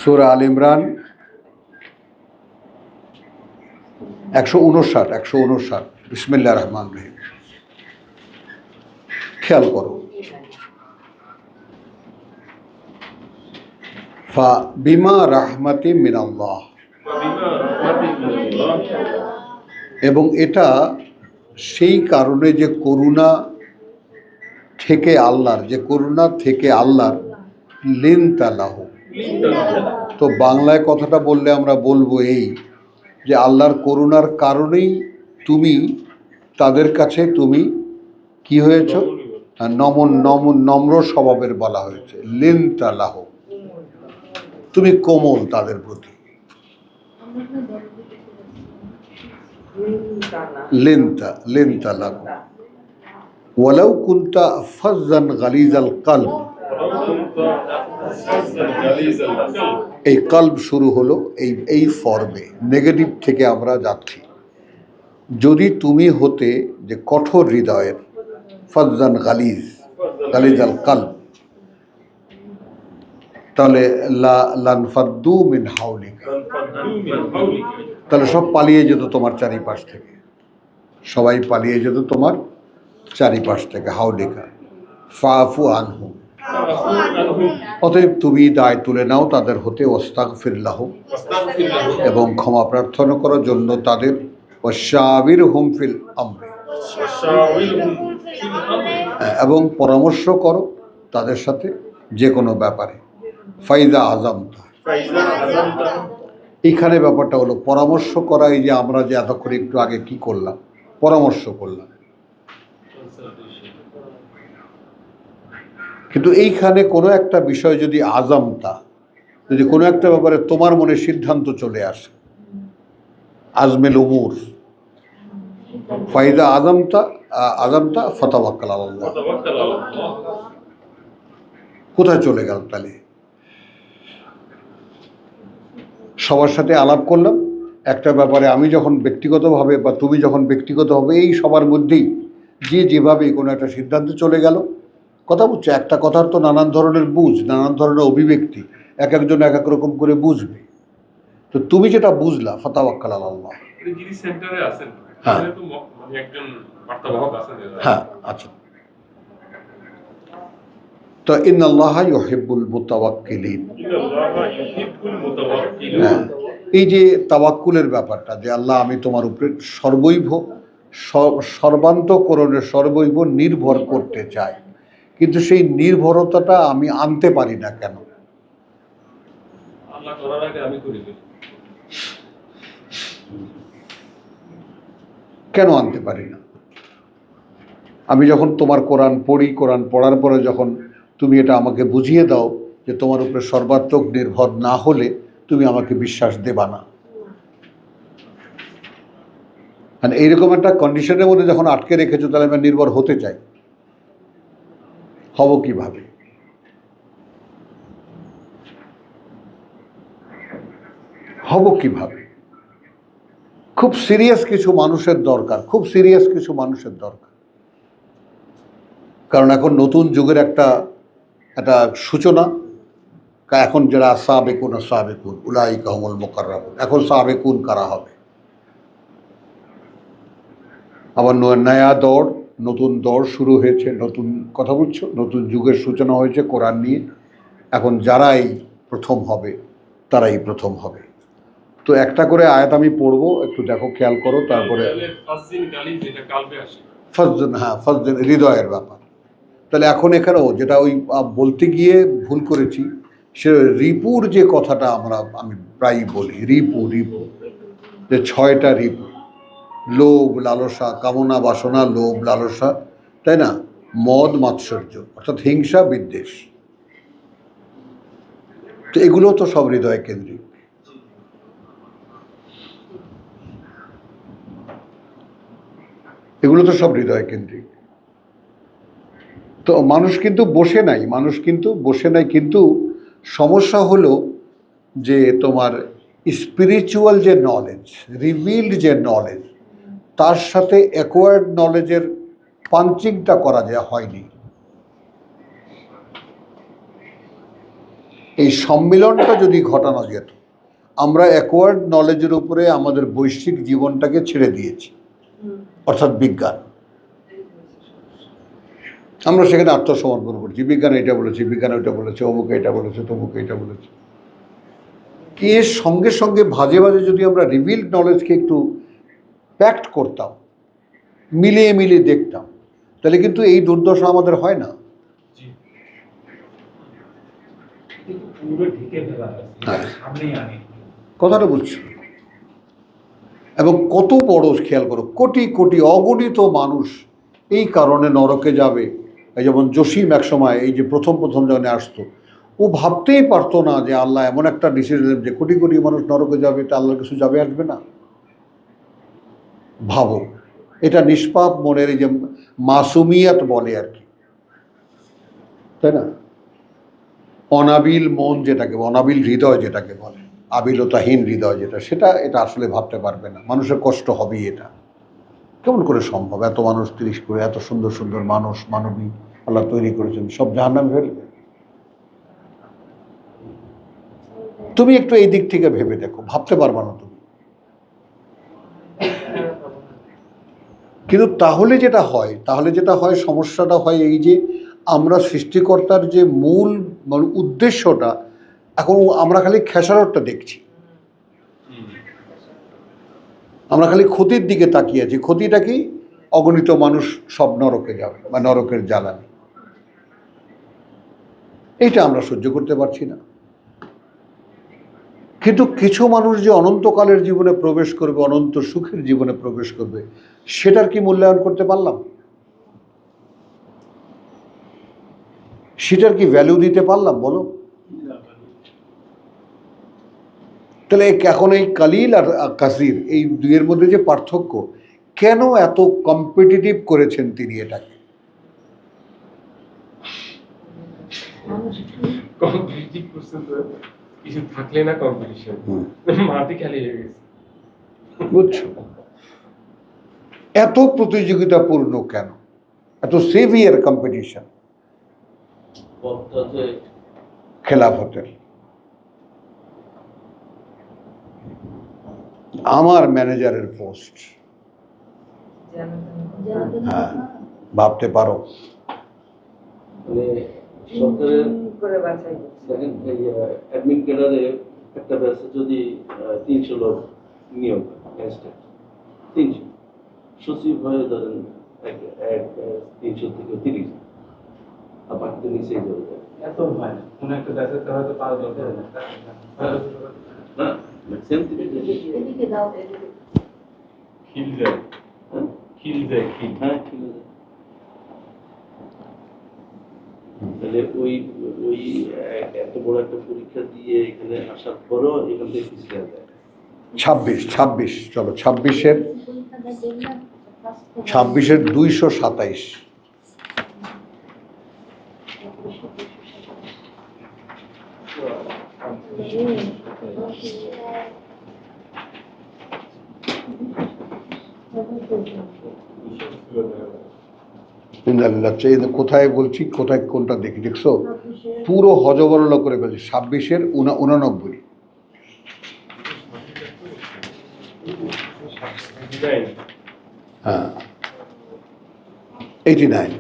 সূরা আল ইমরান 159 বিসমিল্লাহির রহমানির রহিম। খেয়াল করো, বিমা রাহমাতি মিনাল্লাহ, এবং এটা সেই কারণে যে করুণা থেকে আল্লাহর, যে করুণা থেকে আল্লাহর, লিনতা লাহু। তো বাংলায় কথাটা বললে আমরা বলবো এই যে আল্লাহর করুণার কারণেই তুমি তাদের কাছে তুমি কি হয়েছ, নম্র স্বভাবের বলা হয়েছে। লিনতা লাহু, তুমি কোমল তাদের প্রতি। লিনতা লাহু ওয়ালাউ কুনতা ফাজ্জান গালিজাল কলব। এই কলব শুরু হলো এই ফর্মে, নেগেটিভ থেকে আমরা যাচ্ছি। যদি তুমি হতে যে কঠোর হৃদয়ের, ফাজ্জান গালিজাল কলব, তাহলে লানফাদ্দু মিন হাওলিকা, তাহলে সব পালিয়ে যেত তোমার চারিপাশ থেকে, সবাই পালিয়ে যেত তোমার চারিপাশ থেকে। হাওলিকা ফাফু আনহুম, অতএব তুমি দায় তুলে নাও তাদের হতে, ওয়াস্তাগফির লাহুম, এবং ক্ষমা প্রার্থনা করার জন্য তাদের, ওয়াশাবিরহুম ফিল আমরি, এবং পরামর্শ করো তাদের সাথে যে কোনো ব্যাপারে। ফাইজা আযামতা, এইখানে ব্যাপারটা হলো পরামর্শ করা। এই যে আমরা যে এতক্ষণ একটু আগে কি করলাম, পরামর্শ করলাম, কিন্তু এইখানে কোনো একটা বিষয় যদি আযামতা, যদি কোনো একটা ব্যাপারে তোমার মনে সিদ্ধান্ত চলে আসে, আজমেল উমুর, ফাইদা আযামতা ফাতাওয়াক্কাল আলাল্লাহ, কোথায় চলে গেল তাহলে? সবার সাথে আলাপ করলাম একটা ব্যাপারে, আমি যখন ব্যক্তিগতভাবে বা তুমি যখন ব্যক্তিগতভাবে, এই সবার মধ্যেই যে যেভাবে কোনো একটা সিদ্ধান্তে চলে গেল। কথা বুঝছো? একটা কথার তো নানান ধরনের বুঝ, নানান ধরনের অভিব্যক্তি, এক একজন এক এক রকম করে বুঝবে। তো তুমি যেটা বুঝলা, ফাতাওয়াক্কাল আলাল্লাহ। হ্যাঁ, আচ্ছা। তো ইন্নাল্লাহা ইউহিব্বুল মুতাওয়াক্কিলিন, এই যে তাওয়াক্কুলের ব্যাপারটা, যে আল্লাহ আমি তোমার উপরে সর্বান্তকরণে সর্বৈব নির্ভর করতে চাই, কিন্তু সেই নির্ভরতাটা আমি আনতে পারি না কেন? কেন আনতে পারি না? আমি যখন তোমার কোরআন পড়ি, কোরআন পড়ার পরে যখন তুমি এটা আমাকে বুঝিয়ে দাও যে তোমার উপরে সর্বাত্মক নির্ভর না হলে তুমি আমাকে বিশ্বাস দেবা না, মানে এইরকম একটা কন্ডিশনের মধ্যে যখন আটকে রেখেছো, তাহলে আমি নির্ভর হতে চাই। হব কিভাবে? হব কিভাবে? খুব সিরিয়াস কিছু মানুষের দরকার, খুব সিরিয়াস কিছু মানুষের দরকার। কারণ এখন নতুন যুগের একটা সূচনা। এখন যারা সাবেকুন উলাইকা হুমুল মুকাররাবুন, এখন সাবেকুন কারা হবে? আবার নয়া দৌড়, নতুন দৌড় শুরু হয়েছে, নতুন কথা বলছো, নতুন যুগের সূচনা হয়েছে কোরআন নিয়ে। এখন যারাই প্রথম হবে তারাই প্রথম হবে। তো একটা করে আয়াত আমি পড়বো, একটু দেখো, খেয়াল করো। তারপরে ফাজদিন, হ্যাঁ ফাজদিন, হৃদয়ের ব্যাপার। তাহলে এখন এখানেও যেটা ওই বলতে গিয়ে ভুল করেছি, সে রিপুর যে কথাটা আমি প্রায়ই বলি, রিপু যে 6টা রিপু, লোভ, লালসা, কামনা, বাসনা, লোভ, লালসা, তাই না, মদ, মাৎসর্য, অর্থাৎ হিংসা, বিদ্বেষ। তো এগুলো তো সব হৃদয় কেন্দ্রিক। এগুলো তো সব হৃদয় কেন্দ্রিক। তো মানুষ কিন্তু বসে নাই, কিন্তু সমস্যা হলো যে তোমার স্পিরিচুয়াল যে নলেজ, রিভিলড যে নলেজ, তার সাথে অ্যাকোয়ার্ড নলেজের পাঞ্চিংটা করা যায় হয়নি। এই সম্মিলনটা যদি ঘটানো যেত, আমরা অ্যাকোয়ার্ড নলেজের উপরে আমাদের বৈশ্বিক জীবনটাকে ছেড়ে দিয়েছি, অর্থাৎ বিজ্ঞান। আমরা সেখানে আত্মসমর্পণ করছি, বিজ্ঞান এটা বলেছে, বিজ্ঞান ওইটা বলেছে, অমুকে এটা বলেছে, তমুকে এটা বলেছে। এর সঙ্গে সঙ্গে ভাজে ভাজে যদি আমরা রিভিলড নলেজকে একটু প্যাক্ট করতাম, মিলিয়ে মিলিয়ে দেখতাম, তাহলে কিন্তু এই দুর্দশা আমাদের হয় না। কথাটা বুঝছো? এবং কত বড়, খেয়াল করো, কোটি কোটি অগণিত মানুষ এই কারণে নরকে যাবে। এই যেমন জসিম এক সময়, এই যে প্রথম যখন আসতো, ও ভাবতেই পারতো না যে আল্লাহ এমন একটা ডিসিশন যে কোটি কোটি মানুষ নরকে যাবে, তা আল্লাহর কিছু যাবে আসবে না। ভাবো, এটা নিষ্পাপ মনের এই যে মাসুমিয়াত বলে আর কি, তাই না? অনাবিল মন যেটাকে, অনাবিল হৃদয় যেটাকে বলে, আবিলতাহীন হৃদয় যেটা, সেটা এটা আসলে ভাবতে পারবে না। মানুষের কষ্ট হবেই। এটা কেমন করে সম্ভব? এত মানুষ 30 করে, এত সুন্দর সুন্দর মানুষ, মানবী আল্লাহ তৈরি করেছেন, সব জাহান্নামে ফেলবে? তুমি একটু এই দিক থেকে ভেবে দেখো, ভাবতে পারবা না তুমি। কিন্তু তাহলে যেটা হয় সমস্যাটা হয় এই যে আমরা সৃষ্টিকর্তার যে মূল উদ্দেশ্যটা, এখন আমরা খালি খেসারতটা দেখছি, আমরা খালি ক্ষতির দিকে তাকিয়ে আছি। ক্ষতিটা কি? অগণিত মানুষ সব নরকে যাবে বা নরকের জ্বালানি। এইটা আমরা সহ্য করতে পারছি না। কিন্তু কিছু মানুষ যে অনন্তকালের জীবনে প্রবেশ করবে, অনন্ত সুখের জীবনে প্রবেশ করবে, সেটার কি মূল্যায়ন করতে পারলাম? সেটার কি ভ্যালু দিতে পারলাম বলো? তাহলে এখন এই কালিল আর কাসির, এই দুইয়ের মধ্যে যে পার্থক্য, কেন এত কম্পিটিটিভ করেছেন তিনি এটাকে? বুঝছো, এত প্রতিযোগিতাপূর্ণ কেন, এত সেভিয়ার কম্পিটিশন খেলাফতের? আমার ম্যানেজারের পোস্ট, হ্যাঁ, ভাবতে পারো। সরকারের দেখেন অ্যাডমিন ক্যাডারে একটা ব্যাচে যদি 300 লোক নিয়োগ, 300 সচিব হয়ে ধরেন 300 থেকে 30, আর বাকিতে নিচেই ধরে যায়। এত হয় না, কোনো একটা ব্যাচে তো হয়তো 5 দরকার না, ম্যাক্সিমাম এদিকে দাও, খিল যায়, খিল যায়, হ্যাঁ খিল যায়। তাহলে ওই এত বড় একটা পরীক্ষা দিয়ে এখানে আসার পরও এখান থেকে পিছিয়ে যায়। 26 চলো, 26-এর 227। কোথায় বলছি, কোথায় কোনটা দেখি, দেখছো? পুরো হজবরল করে ফেলছি। 26-এর 89। হ্যাঁ, 89।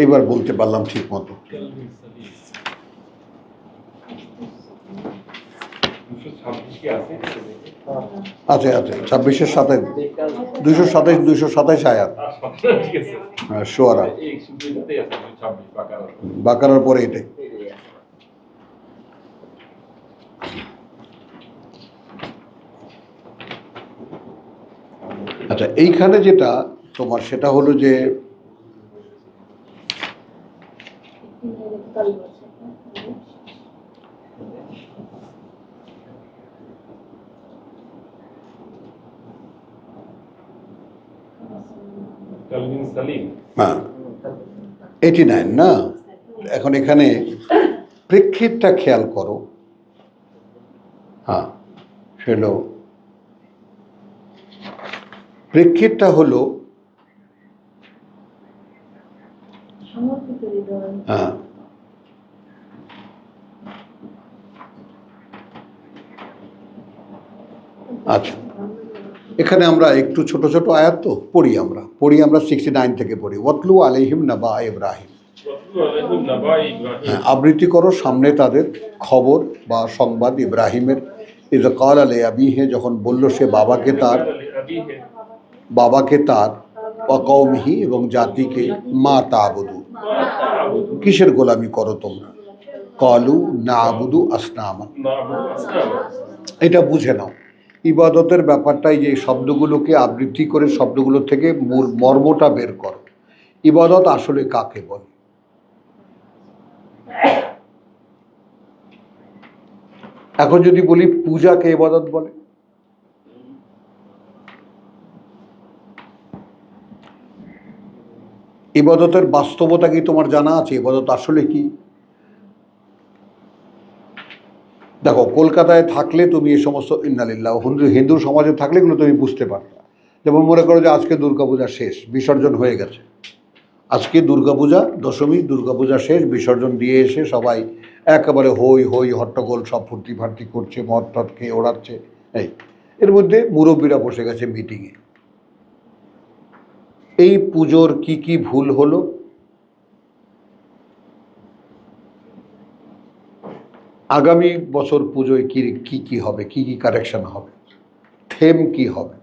এবার বলতে পারলাম ঠিক মতো। আচ্ছা, 26-এর 27, 227 আয়াত, হ্যাঁ, শুআরা, বাকারার পরে এটাই। আচ্ছা, এইখানে যেটা তোমার, সেটা হলো যে হ্যাঁ 89 না। এখন এখানে প্রেক্ষিতটা খেয়াল করো। হ্যাঁ, সেটা প্রেক্ষিতটা হলো, হ্যাঁ, আচ্ছা, এখানে আমরা একটু ছোট ছোট আয়াত তো পড়ি, আমরা 69 থেকে পড়ি। ওয়াতলু আলাইহিম নাবা ইব্রাহিম। হ্যাঁ, আবৃত্তি করো সামনে তাদের খবর বা সংবাদ ইব্রাহিমের। ইয ক্বাল লি আবিহি, যখন বলল সে বাবাকে তার ওয়া কওমিহি, এবং জাতিকে, মা তা'বুদু, কিসের গোলামি করো তোমরা? ক্বালু না'বুদু আসনামা। এটা বুঝে নাও, ইবাদতের ব্যাপারটাই যে শব্দগুলোকে আবৃত্তি করে শব্দগুলো থেকে মূল মর্মটা বের করো। ইবাদত আসলে কাকে বলে? এখন যদি বলি পূজাকে ইবাদত বলে, ইবাদতের বাস্তবতা কি তোমার জানা আছে? ইবাদত আসলে কি? দেখো, কলকাতায় থাকলে তুমি এই সমস্ত ইন্নালিল্লাহ, হিন্দু সমাজে থাকলে এগুলো তুমি বুঝতে পারবে। যেমন মনে করো যে আজকে দুর্গাপূজা শেষ, বিসর্জন হয়ে গেছে। আজকে দুর্গাপূজা দশমী, দুর্গাপূজা শেষ, বিসর্জন দিয়ে এসে সবাই একেবারে হই হই হট্টগোল, সব ফুর্তি ফার্তি করছে, মদ টদ খেয়ে ওড়াচ্ছে। এর মধ্যে মুরব্বীরা বসে গেছে মিটিংয়ে। এই পুজোর কি কি ভুল হলো, আগামী বছর পুজোয় কি কি হবে, কি কি কারেকশন হবে, থেম কি হবে।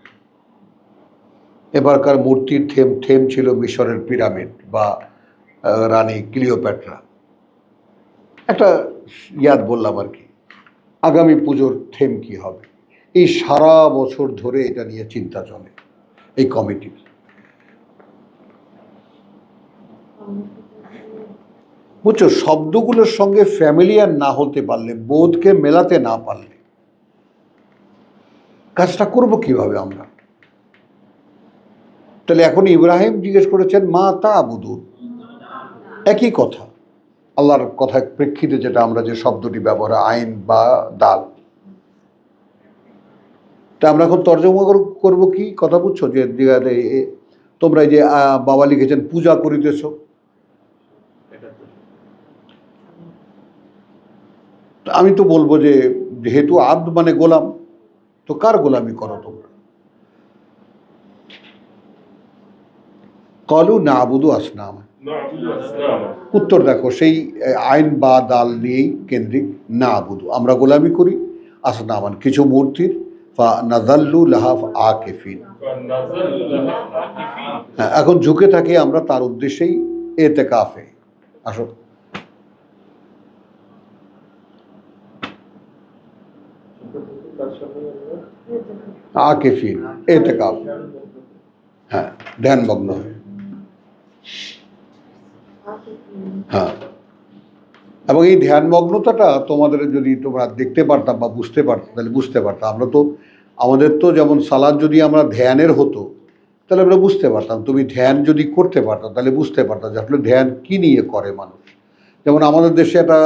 এবারকার মূর্তির থেম ছিল মিশরের পিরামিড বা রানী ক্লিওপ্যাট্রা। একটা ইয়াদ বললাম আর কি। আগামী পুজোর থেম কি হবে, এই সারা বছর ধরে এটা নিয়ে চিন্তা চলে এই কমিটির। বুঝছো, শব্দগুলোর সঙ্গে ফ্যামিলিয়ার না হতে পারলে, বোধকে মেলাতে না পারলে কাজটা করব কিভাবে আমরা? তাহলে এখন ইব্রাহিম জিজ্ঞেস করেছেন মা তা'বুদু, একই কথা, আল্লাহর কথা প্রেক্ষিতে যেটা আমরা যে শব্দটি ব্যবহার, আইন বা দাল, তা আমরা এখন তর্জমা করবো কি? কথা বুঝছো, যে তোমরা এই যে বাবা লিখেছেন পূজা করিতেছ, আমি তো বলবো যে যেহেতু আব্দ মানে গোলাম, তো কার গোলামি করো তোমরা? ক্বালু না'বুদু আসনামা। উত্তর দেখো, সেই আইন বা দাল নিয়েই কেন্দ্রিক। না'বুদু, আমরা গোলামি করি, আসনামান, কিছু মূর্তির, ফানাযাল্লু লাহা আকিফিন, হ্যাঁ, এখন ঝুঁকে থাকি আমরা তার উদ্দেশ্যেই এতেকাফে। আসো, আকিফিন, এতেকাফ, হ্যাঁ, ধ্যানমগ্ন হয়ে। হ্যাঁ, এবং এই ধ্যানমগ্নতাটা তোমাদের যদি তোমরা দেখতে পারতাম বা বুঝতে পারতাম, তাহলে বুঝতে পারতাম। আমরা তো, আমাদের তো যেমন সালাদ যদি আমরা ধ্যানের হতো, তাহলে আমরা বুঝতে পারতাম। তুমি ধ্যান যদি করতে পারতাম তাহলে বুঝতে পারতাম যে আসলে ধ্যান কি নিয়ে করে মানুষ। যেমন আমাদের দেশে একটা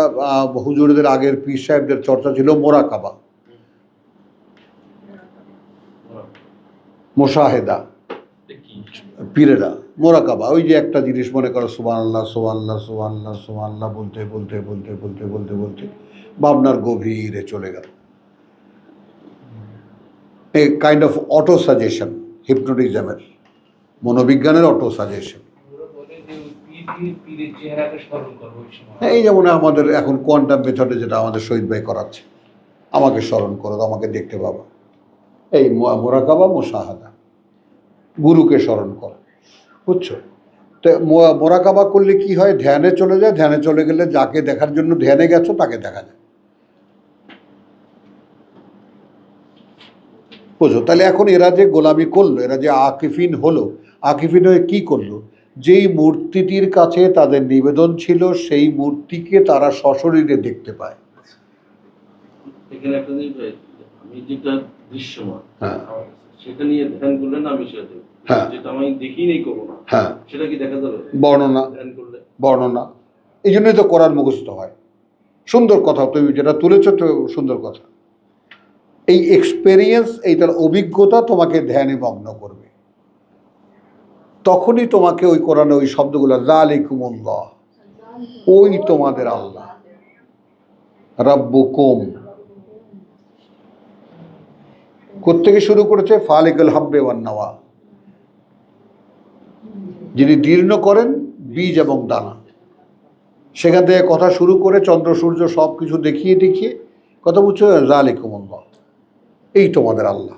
হুজুরদের আগের পীর সাহেবদের চর্চা ছিল মোরাকাবা, মোশাহেদা। পীরেরা মোরাকাবা, ওই যে একটা জিনিস মনে করো, সুবহানাল্লাহ সুবহানাল্লাহ সুবহানাল্লাহ সুবহানাল্লাহ বলতে বলতে বলতে বলতে বলতে বলতে ভাবনার গভীরে চলে গেল। A kind of auto suggestion, হিপনোটিজমের, মনোবিজ্ঞানের অটো সাজেশন। এই যেমন আমাদের এখন কোয়ান্টাম মেথডে যেটা আমাদের শহীদ ভাই করাচ্ছে, আমাকে স্মরণ করো, আমাকে দেখতে পাবা, এই মোরাকাবা মোশাহাদা, গুরুকে স্মরণ করো, বুঝছো? তো মোরাকাবা করলে কি হয়? ধ্যানে চলে যায়, ধ্যানে চলে গেলে যাকে দেখার জন্য ধ্যানে গেছো তাকে দেখা যায়, বুঝো? তাহলে এখন এরা যে গোলামি করলো, এরা যে আকিফিন হলো, আকিফিন হয়ে কি করলো? যেই মূর্তিটির কাছে তাদের নিবেদন ছিল, সেই মূর্তিকে তারা সশরীরে দেখতে পায়। এখানে একটা জিনিস ভাই, আমি যেটা দৃশ্যমান, হ্যাঁ, সেটা নিয়ে ধ্যান করলে না, আমি সেটা দেখব। হ্যাঁ, যেটা আমি দেখি নেই করবো না, হ্যাঁ, সেটা কি দেখা যাবে? বর্ণনা, ধ্যান করলে বর্ণনা। এই জন্যই তো কোরআন মুখস্থ হয়। সুন্দর কথা, তুমি যেটা তুলেছ তো সুন্দর কথা। এই এক্সপেরিয়েন্স, এইটার অভিজ্ঞতা তোমাকে ধ্যানে মগ্ন করবে। তখনই তোমাকে ওই কোরআনে ওই শব্দগুলো, যালিকুমুল্লাহ, ওই তোমাদের আল্লাহ, রাব্বুকুম, কোত্থেকে শুরু করেছে? ফালিকুল হাব্বে ওয়ান নাওয়া, যিনি দীর্ণ করেন বীজ এবং দানা। সেখান থেকে কথা শুরু করে চন্দ্র সূর্য সব কিছু দেখিয়ে দেখিয়ে কথা বুঝছো, যালিকুমুল্লাহ, এই তোমাদের আল্লাহ।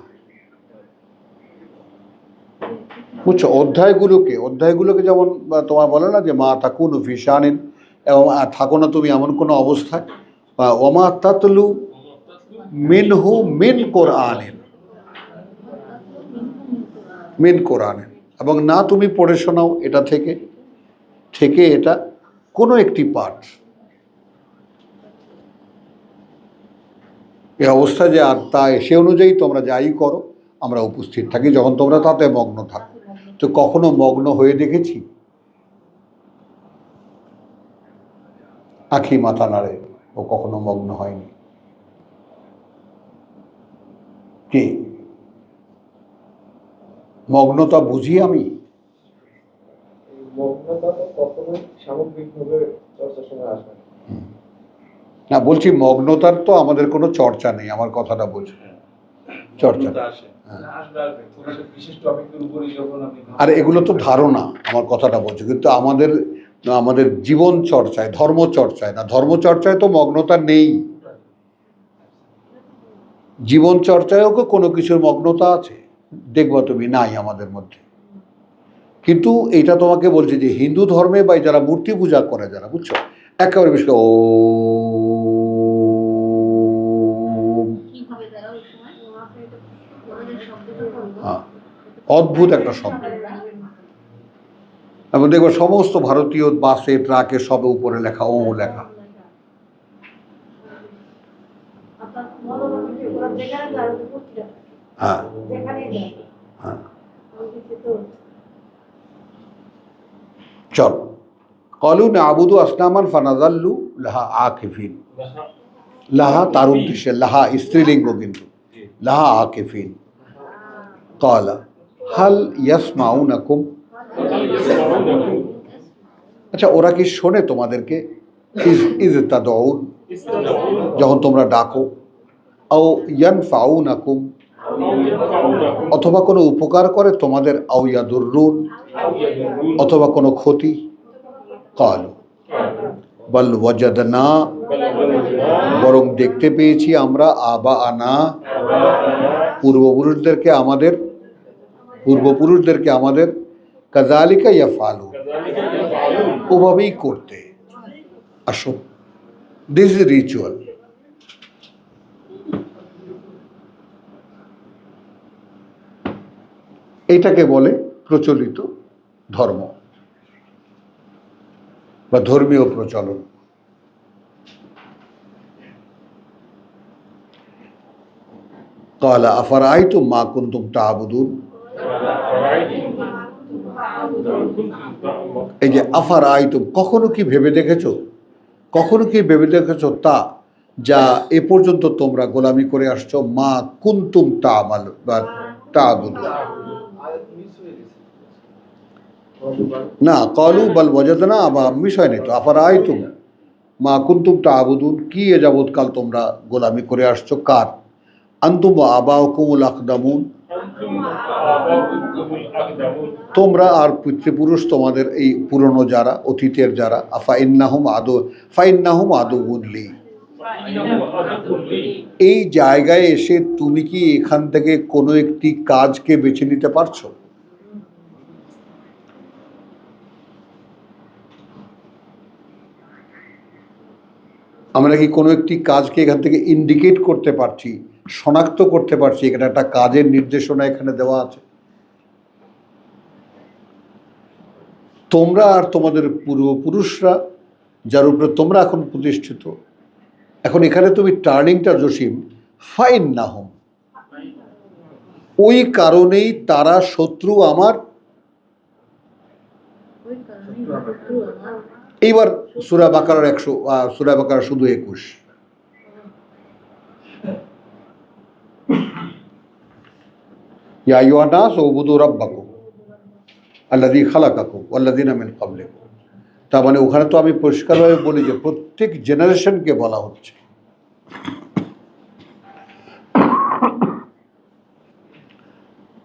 বুঝছো, অধ্যায়গুলোকে যেমন তোমার বলে না যে মা তাকুনু ফি শানিন, এবং থাকো না তুমি এমন কোনো অবস্থায়, বা ওমা তাতলু মিনহু মিন কোরআনিন, মিন কোরআনিন, এবং না তুমি পড়ে শোনাও এটা থেকে থেকে এটা কোনো একটি পাঠ। এই অবস্থা যে আর তা সে অনুযায়ী তোমরা যাই করো আমরা উপস্থিত থাকি যখন তোমরা তাতে মগ্ন থাকো। তো কখনো মগ্ন হয়ে দেখেছি? আখি মাথা নাড়ে, ও কখনো মগ্ন হয়নি। কি মগ্নতা বুঝি আমি? না, বলছি মগ্নতার তো আমাদের কোনো চর্চা নেই, আমার কথাটা বলছি, চর্চা আর এগুলো তো ধারণা, আমার কথাটা বলছি। কিন্তু আমাদের জীবন চর্চায়, ধর্ম চর্চায় না, ধর্ম চর্চায় তো মগ্নতা নেই। জীবন চর্চায়ও কোনো কিছুর মগ্নতা আছে দেখবা তুমি, নাই আমাদের মধ্যে। কিন্তু এটা তোমাকে বলছি যে হিন্দু ধর্মে বা যারা মূর্তি পূজা করে যারা, বুঝছো, একেবারে বেশি ও অদ্ভুত একটা শব্দ। এবং দেখবো সমস্ত ভারতীয় বাসে ট্রাকে সবে উপরে লেখা ও লেখা। হ্যাঁ হ্যাঁ, চল কলু নাবুদু আসনামান ফানাজাল্লু লাহা আকিফিন, লাহা তার উদ্দেশ্যে, লাহা স্ত্রীলিঙ্গ কিন্তু, লাহা আকিফিন। ক্বালা হাল ইয়াসমাউনাকুম, আচ্ছা ওরা কি শোনে তোমাদেরকে? ইজ তাদউন, যখন তোমরা ডাকো। আও ইয়ানফাউনাকুম, অথবা কোনো উপকার করে তোমাদের। আও ইয়াদুররুন, অথবা কোনো ক্ষতি। ক্বালু বাল ওয়াজাদনা, বরং দেখতে পেয়েছি আমরা আবা আনা, পূর্বপুরুষদেরকে আমাদের কাযালিকা ইয়াফআলু, ওভাবেই করতে। আসো, দিস ইজ রিচুয়াল। এইটাকে বলে প্রচলিত ধর্ম বা ধর্মীয় প্রচলন। ক্বালা আফারাআইতুম মা কুনতুম তা'বুদুন, এই যে আফারাআইতুম, কখনো কি ভেবে দেখেছো, কখনো কি ভেবে দেখেছো তা যা এ পর্যন্ত তোমরা গোলামি করে আসছো, মা কুনতুম তা'বুদুন। না, ক্বালু বাল ওয়াজাদনা, আবা বিষয় নেই তো। আফারাআইতুম মা কুনতুম তা'বুদুন, কি এ যাবৎকাল তোমরা গোলামি করে আসছো, কার? আনতুম ওয়া আবাউকুমুল আকদামুন, তোমরা আর পিতৃপুরুষ তোমাদের এই পুরনো যারা, অতীতের যারা। ফাইন্নাহুম আদুউন লি, এই জায়গায় এসে তুমি কি এখান থেকে কোনো একটি কাজকে বেছে নিতে পারছো? আমরা কি কোনো একটি কাজকে এখান থেকে ইন্ডিকেট করতে পারছি, শনাক্ত করতে পারছি এখানে একটা কাজের নির্দেশনা এখানে দেওয়া আছে? তোমরা আর তোমাদের পূর্বপুরুষরা যার উপরে তোমরা এখন প্রতিষ্ঠিত, এখন এখানে তুমি টার্নিংটা জসিম, ফাইন্নাহুম, ওই কারণেই তারা শত্রু আমার। এইবার সূরা বাকারার 100, সূরা বাকারা শুধু 21। ইয়া আইয়ুহান নাস উবুদু রাব্বাকুম আল্লাযী খালাকাকুম ওয়াল্লাযীনা মিন ক্বাবলিকুম। তার মানে ওখানে তো আমি পরিষ্কারভাবে বলি যে প্রত্যেক জেনারেশনকে বলা হচ্ছে।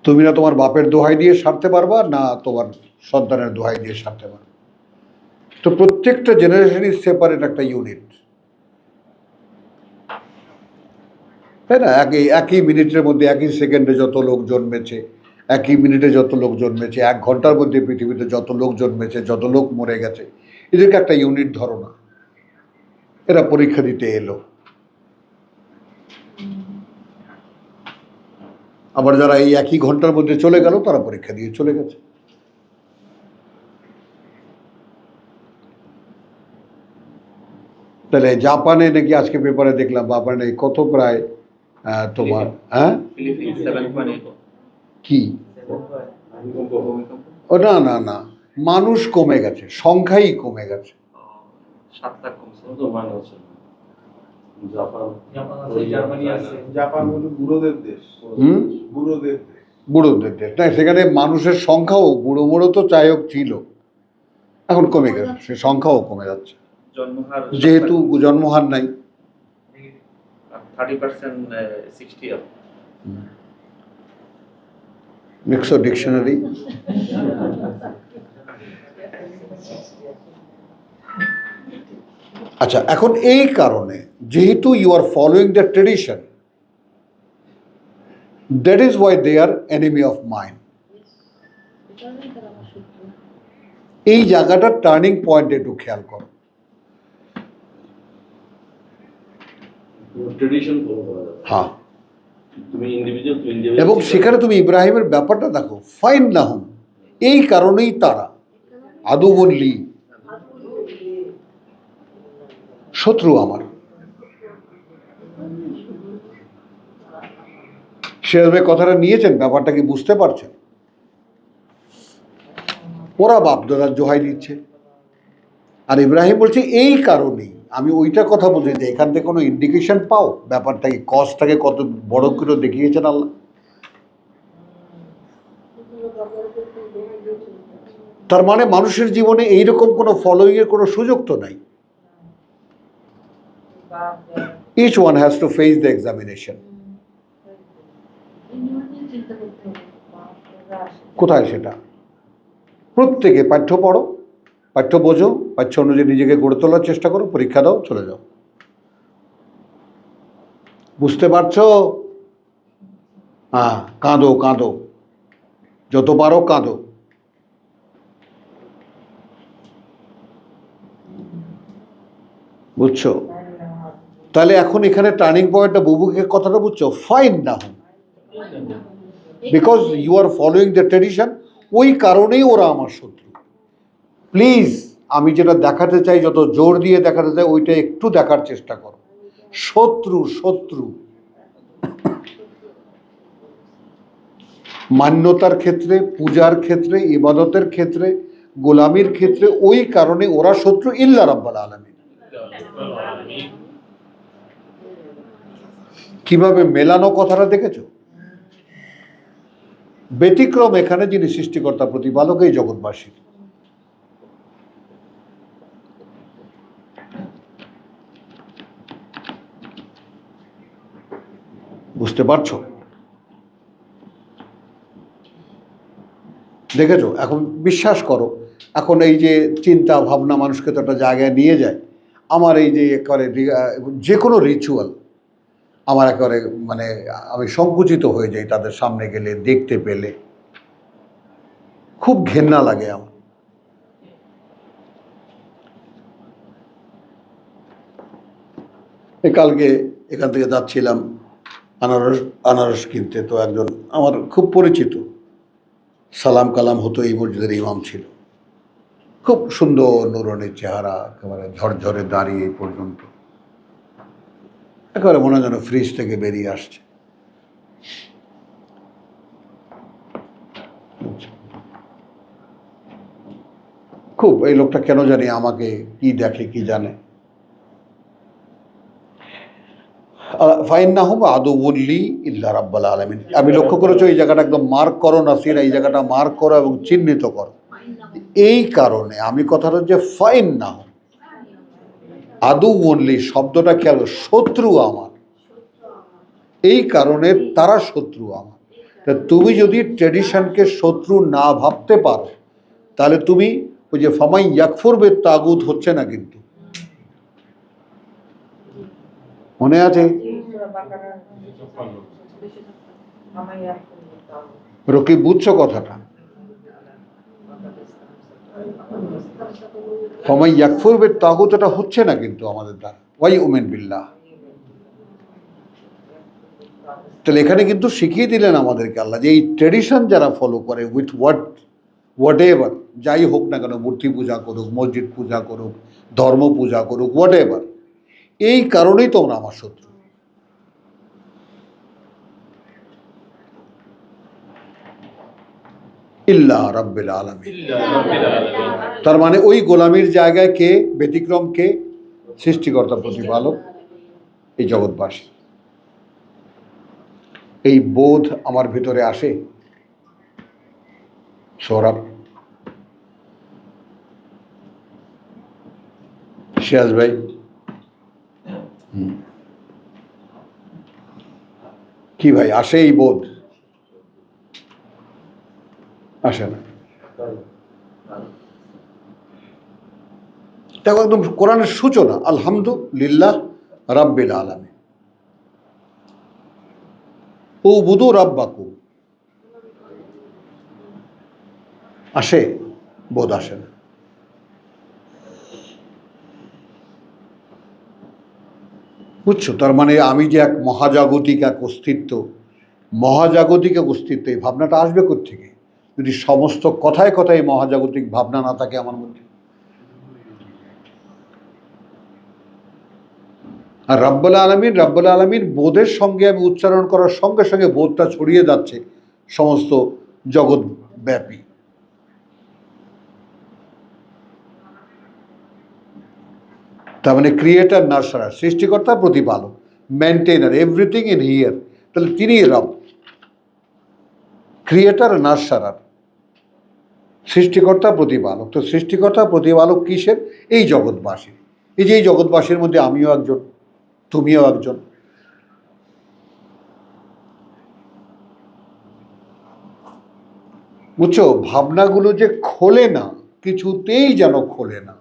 তুমি না তোমার বাপের দোহাই দিয়ে সারতে পারবা, না তোমার সন্তানের দোহাই দিয়ে সারতে পারবা। তো প্রত্যেকটা জেনারেশনই সেপারেট একটা ইউনিট, তাই না? একই একই মিনিটের মধ্যে, একই সেকেন্ডে যত লোক জন্মেছে, একই মিনিটে যত লোক জন্মেছে, 1 ঘন্টার মধ্যে পৃথিবীতে যত লোক জন্মেছে, যত লোক মরে গেছে, এদেরকে একটা ইউনিট ধরো না। এরা পরীক্ষা দিতে এলো, আবার যারা এই একই ঘন্টার মধ্যে চলে গেল তারা পরীক্ষা দিয়ে চলে গেছে। তাহলে জাপানে নাকি আজকে পেপারে দেখলাম, জাপানে কত প্রায় তোমার কি, ও না না না, মানুষ কমে গেছে, সংখ্যাই কমে গেছে। 7 লাখ কমছে। তো মানে হচ্ছে জাপান, জাপান হলো বুড়োদের দেশ। বুড়োদের দেশ। বুড়োদের দেশ না, সেখানে মানুষের সংখ্যাও বুড়ো বুড়ো তো যাই হোক ছিল, এখন কমে গেছে, সে সংখ্যাও কমে যাচ্ছে জন্মহার যেহেতু জন্মহার নাই। 30% 60 আপ। Myxo dictionary. আচ্ছা, এখন এই কারণে যেহেতু you are following the tradition, that is why they are enemy of mind. এই জায়গাটার টার্নিং পয়েন্ট একটু খেয়াল করো। ট্রেডিশন ফলো করা যাবে। হ্যাঁ, তুমি ইন্ডিভিজুয়াল টু ইন্ডিভিজুয়াল, এবং সেখানে তুমি ইব্রাহিমের ব্যাপারটা দেখো, ফাইন নাহুম, এই কারণেই তারা আদুবল্লি, শত্রু আমার। সিরাজ কথাটা নিয়েছেন, ব্যাপারটা কি বুঝতে পারছেন? ওরা বাপদাদার জোহাই দিচ্ছে, আর ইব্রাহিম বলছে এই কারণেই। আমি ওইটা কথা বলছি যে এখান থেকে কোনো ইন্ডিকেশন পাও ব্যাপারটাকে, কজটাকে কত বড় করে দেখিয়েছেন আল্লাহ। তার মানে মানুষের জীবনে এইরকম কোনো ফলোইং এর কোনো সুযোগ তো নাই। Each one has to face the examination. কোথায় সেটা? প্রত্যেকে পাঠ্য পড়ো, পাঠ্য বোঝো, পাঠ্য অনুযায়ী নিজেকে গড়ে তোলার চেষ্টা করো, পরীক্ষা দাও, চলে যাও। বুঝতে পারছো? হ্যাঁ, কাঁদো কাঁদো, যত পারো কাঁদো। বুঝছো? তাহলে এখন এখানে টার্নিং পয়েন্টটা, বুবুকে কথাটা বুঝছো? ফাইন না home, because you are following the tradition. ওই কারণেই ওরা আমার শত্রু। প্লিজ, আমি যেটা দেখাতে চাই, যত জোর দিয়ে দেখাতে চাই, ওইটা একটু দেখার চেষ্টা করো। শত্রু শত্রু মান্যতার ক্ষেত্রে, পূজার ক্ষেত্রে, ইবাদতের ক্ষেত্রে, গোলামির ক্ষেত্রে, ওই কারণে ওরা শত্রু ইল্লা রাব্বাল আলামিন। কিভাবে মেলানো কথাটা দেখেছো? ব্যতিক্রম এখানে যিনি সৃষ্টিকর্তা, প্রতিপালক, এই জগৎবাসী। বুঝতে পারছো? দেখেছো? এখন বিশ্বাস করো, এখন এই যে চিন্তা ভাবনা মানুষকে তো একটা জায়গায় নিয়ে যায়। আমার এই যে একেবারে যে কোনো রিচুয়াল আমার একেবারে মানে আমি সংকুচিত হয়ে যাই তাদের সামনে গেলে, দেখতে পেলে খুব ঘেন্না লাগে আমার। কালকে এখান থেকে যাচ্ছিলাম আনারস কিনতে, তো একজন আমার খুব পরিচিত, সালাম কালাম হতো, এই মসজিদের ইমাম ছিল, খুব সুন্দর নুরানি চেহারা, একেবারে ঝরঝরে দাঁড়িয়ে এই পর্যন্ত, একেবারে মনে হয় যেন ফ্রিজ থেকে বেরিয়ে আসছে। খুব, এই লোকটা কেন জানি আমাকে কি দেখে কি জানে। ফাইন্নাহুম আদুউল্লি ইল্লা রাব্বাল আলামিন। আমি লক্ষ্য করেছো এই জায়গাটা একদম মার্ক করো নাসির, এই জায়গাটা মার্ক করো এবং চিহ্নিত করো। এই কারণে আমি কথাটা যে ফাইন্নাহুম আদুউল্লি শব্দটা খেয়াল, শত্রু আমার, এই কারণে তারা শত্রু আমার। তা তুমি যদি ট্রেডিশনকে শত্রু না ভাবতে পারো তাহলে তুমি ওই যে ফামাই ইয়াকফুর বে তাগুত হচ্ছে না, কিন্তু মনে আছে রকি, বুঝছো কথাটা? ফামাই ইয়াকফুর বে তাগুত এটা হচ্ছে না কিন্তু আমাদের দ্বারা, ওয়াই উমেন বিল্লাহ। তাহলে এখানে কিন্তু শিখিয়ে দিলেন আমাদেরকে আল্লাহ যে এই ট্রেডিশন যারা ফলো করে উইথ হোয়াট এভার, যাই হোক না কেন, মূর্তি পূজা করুক, মসজিদ পূজা করুক, ধর্ম পূজা করুক, হোয়াট এভার, এই কারণেই তোমরা আমার শত্রু। ইল্লা রাব্বিল আলামিন। তার মানে ওই গোলামির জায়গায় কে ব্যতিক্রম? কে? সৃষ্টিকর্তা প্রতিপালক, এই জগৎবাসী। এই বোধ আমার ভিতরে আসে সৌরভ, সিরাজ ভাই? কি ভাই, আসে এই বোধ? আসে না? দেখো একদম কোরআনের সূচনা, আলহামদুলিল্লাহ রাব্বিল আলামিন, উবুদু রাব্বাকুম। আসে বোধ? আসে না। বুঝছো? তার মানে আমি যে এক মহাজাগতিক এক অস্তিত্ব, মহাজাগতিক এক অস্তিত্ব, এই ভাবনাটা আসবে কোত্থেকে যদি সমস্ত কথায় কথায় মহাজাগতিক ভাবনা না থাকে আমার মধ্যে? আর রাব্বুল আলামিন বোধের সঙ্গে আমি উচ্চারণ করার সঙ্গে সঙ্গে বোধটা ছড়িয়ে যাচ্ছে সমস্ত জগৎ ব্যাপী। তার মানে ক্রিয়েটার, নার্সারার, সৃষ্টিকর্তা, প্রতিপালক, মেনটেনার, এভরিথিং ইন হিয়ার। তাহলে তিনি রব, ক্রিয়েটার, নার্সারার, সৃষ্টিকর্তা, প্রতিপালক। তো সৃষ্টিকর্তা প্রতিপালক কিসের? এই জগৎবাসী। এই যে এই জগৎবাসীর মধ্যে আমিও একজন, তুমিও একজন। বুঝছো? ভাবনাগুলো যে খোলে না, কিছুতেই যেন খোলে না।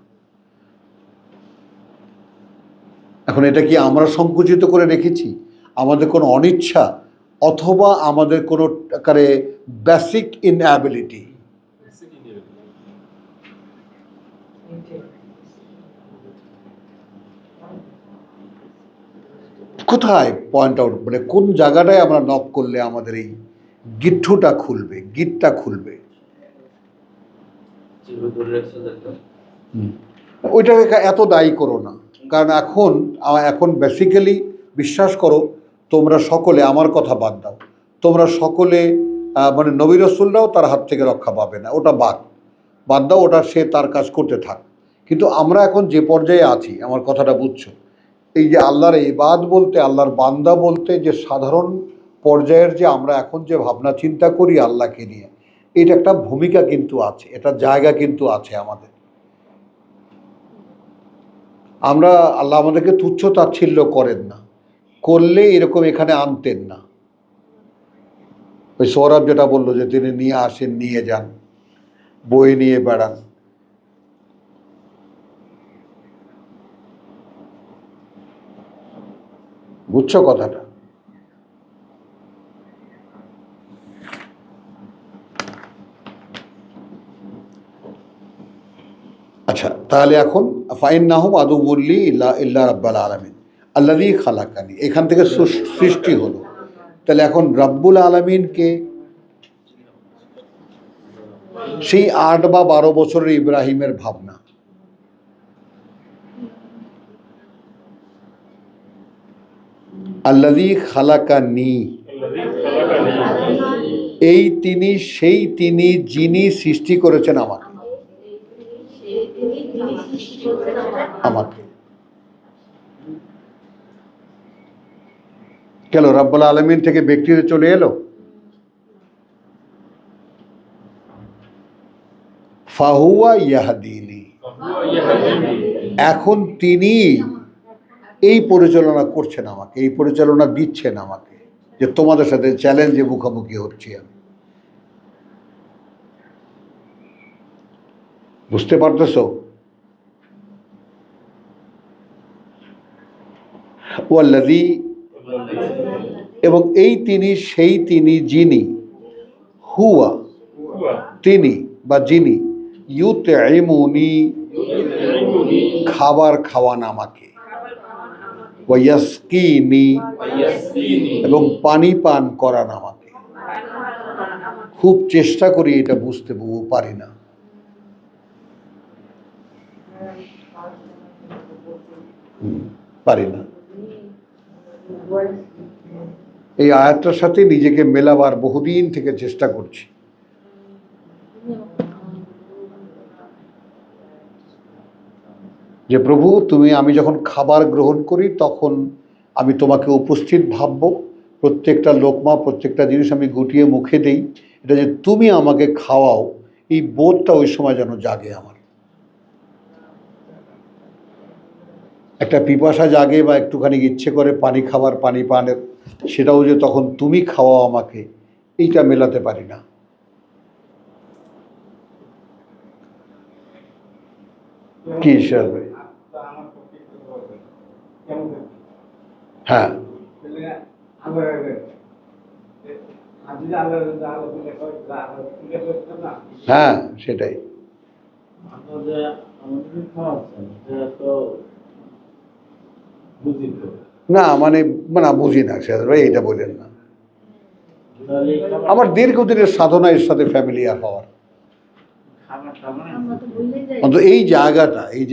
এখন এটা কি আমরা সংকুচিত করে রেখেছি, আমাদের কোনো অনিচ্ছা, অথবা আমাদের কোনো আকারে বেসিক ইনঅ্যাবিলিটি? কোথায় পয়েন্ট আউট, মানে কোন জায়গাটায় আমরা নক করলে আমাদের এই গিট্টুটা খুলবে, গিটটা খুলবে? ওইটাকে এত দায়ী করো না, কারণ এখন বেসিক্যালি বিশ্বাস করো, তোমরা সকলে, আমার কথা বাদ দাও, তোমরা সকলে মানে নবী রাসূলরাও তার হাত থেকে রক্ষা পাবে না, ওটা বাদ দাও, ওটা সে তার কাজ করতে থাক। কিন্তু আমরা এখন যে পর্যায়ে আছি, আমার কথাটা বুঝছো, এই যে আল্লাহর ইবাদ বলতে, আল্লাহর বান্দা বলতে যে সাধারণ পর্যায়ের যে আমরা এখন যে ভাবনা চিন্তা করি আল্লাহকে নিয়ে, এটা একটা ভূমিকা কিন্তু আছে, এটা জায়গা কিন্তু আছে আমাদের। আমরা, আল্লাহ আমাদেরকে তুচ্ছ তাচ্ছিল্য করেন না, করলে এরকম এখানে আনতেন না। ওই সৌরভ যেটা বললো যে তিনি নিয়ে আসেন, নিয়ে যান, বই নিয়ে বেড়ান। বুঝছো কথাটা? আচ্ছা, তাহলে এখন ফাইন্নাহুম আদুউল্লি ইল্লা রাব্বাল আলামিন আল্লাযী খালাকানি, এখান থেকে সৃষ্টি হলো। তাহলে এখন রাব্বুল আলামিনকে সেই 8 বা 12 বছরের ইব্রাহিমের ভাবনা, আল্লাযী খালাকানি, এই তিনি, সেই তিনি যিনি সৃষ্টি করেছেন আমাকে। কেন রাব্বুল আলামিন থেকে ব্যক্তিতে চলে এলো? ফাহুয়া ইয়াহদিনি, এখন তিনি এই পরিচালনা করছেন আমাকে, এই পরিচালনা দিচ্ছেন আমাকে। যে তোমাদের সাথে চ্যালেঞ্জে মুখোমুখি হচ্ছি আমি। বুঝতে পারতেছো? ওয়াল্লাযী, এবং এই তিনি, সেই তিনি যিনি, হুয়া তিনি বা যিনি, ইউতঈমুনি খাবার খাওয়ান আমাকে, ওয়া ইয়াসকিনি এবং পানি পান করান আমাকে। খুব চেষ্টা করি এটা বুঝতে, পারি না। পারি না। এই আয়াতটার সাথে নিজেকে মেলাবার বহুদিন থেকে চেষ্টা করছি। যে প্রভু তুমি, আমি যখন খাবার গ্রহণ করি তখন আমি তোমাকে উপস্থিত ভাববো, প্রত্যেকটা লোকমা, প্রত্যেকটা জিনিস আমি গুটিয়ে মুখে দেই, এটা যে তুমি আমাকে খাওয়াও, এই বোধটা ওই সময় যেন জাগে আমার। একটা পিপাসা জাগে বা একটুখানি ইচ্ছে করে পানি খাবার, পানি পানের, সেটাও যে তখন তুমি খাওয়াও আমাকে, এইটা মেলাতে পারি না। কি হিসাবে? হ্যাঁ, হ্যাঁ সেটাই। না মানে না বুঝি না সে ভাই, এটা বলেন না। আমার দীর্ঘদিনের সাধনা এর সাথে ফ্যামিলিয়ার হওয়ার, অন্তত এই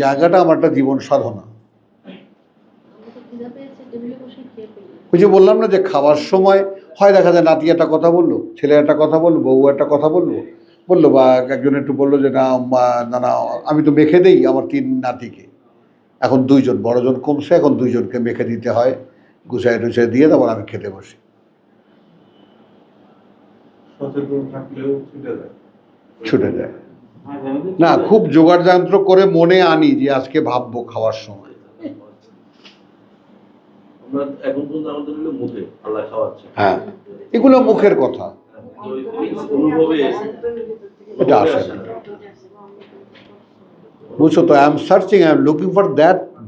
জায়গাটা আমার একটা জীবন সাধনা। ওই যে বললাম না যে খাওয়ার সময় হয় দেখা যায় নাতি একটা কথা বললো, ছেলে একটা কথা বললো, বউ একটা কথা বললো বা একজন একটু বললো যে না না আমি তো মেখে দেই আমার 3 নাতিকে, এখন 2জন, বড়জন কমছে, এখন 2জনকে মেখে দিতে হয়, গুছাই টুছাই দিয়ে তারপর আমি খেতে বসি। ছুটে যায় না, খুব জোগাড় যন্ত্র করে মনে আনি যে আজকে ভাববো খাওয়ার সময়। আমরা এখন পর্যন্ত আমাদের হলো মুখে আল্লাহ খাওয়াচ্ছে, হ্যাঁ এগুলো মুখের কথা, অনুভবে এটা আসে না। বুঝছো তো? I am searching, I am looking for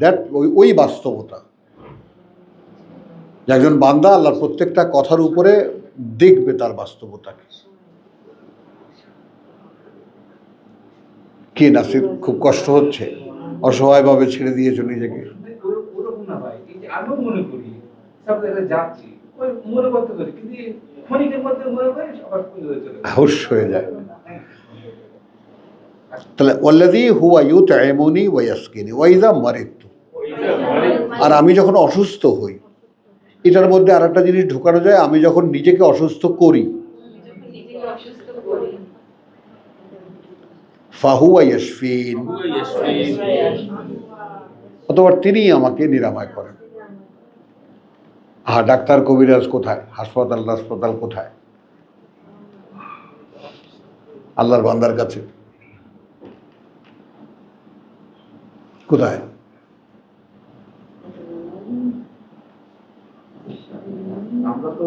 that ওই বাস্তবতা, যে একজন বান্দা আল্লাহর প্রত্যেকটা কথার উপরে দেখবে তার বাস্তবতাকে। কি নাসির, খুব কষ্ট হচ্ছে? অসহায়ভাবে ছেড়ে দিয়েছো নিজেকে? ওরকম না ভাই, এই যে আমিও মনে করি সব জায়গায় যাচ্ছি, ওই মনে করতে পারি, কিন্তু ক্ষণিকের মধ্যে মনে করি আবার চলে যায়, হুশ হয়ে যায়। তাহলে ওয়াল্লাযী হুয়া ইউতঈমুনি ওয়া ইয়াসকিনি ওয়া ইযা মারিদতু, আর আমি যখন অসুস্থ হই, এটার মধ্যে আরেকটা জিনিস ঢোকানো যায়, আমি যখন নিজেকে অসুস্থ করি, ফাহুয়া ইয়াশফিন, অথবা তিনি আমাকে নিরাময় করেন। ডাক্তার কবিরাজ কোথায়? হাসপাতাল কোথায়? আল্লাহর বান্দার কাছে কোথায়? আমরা তো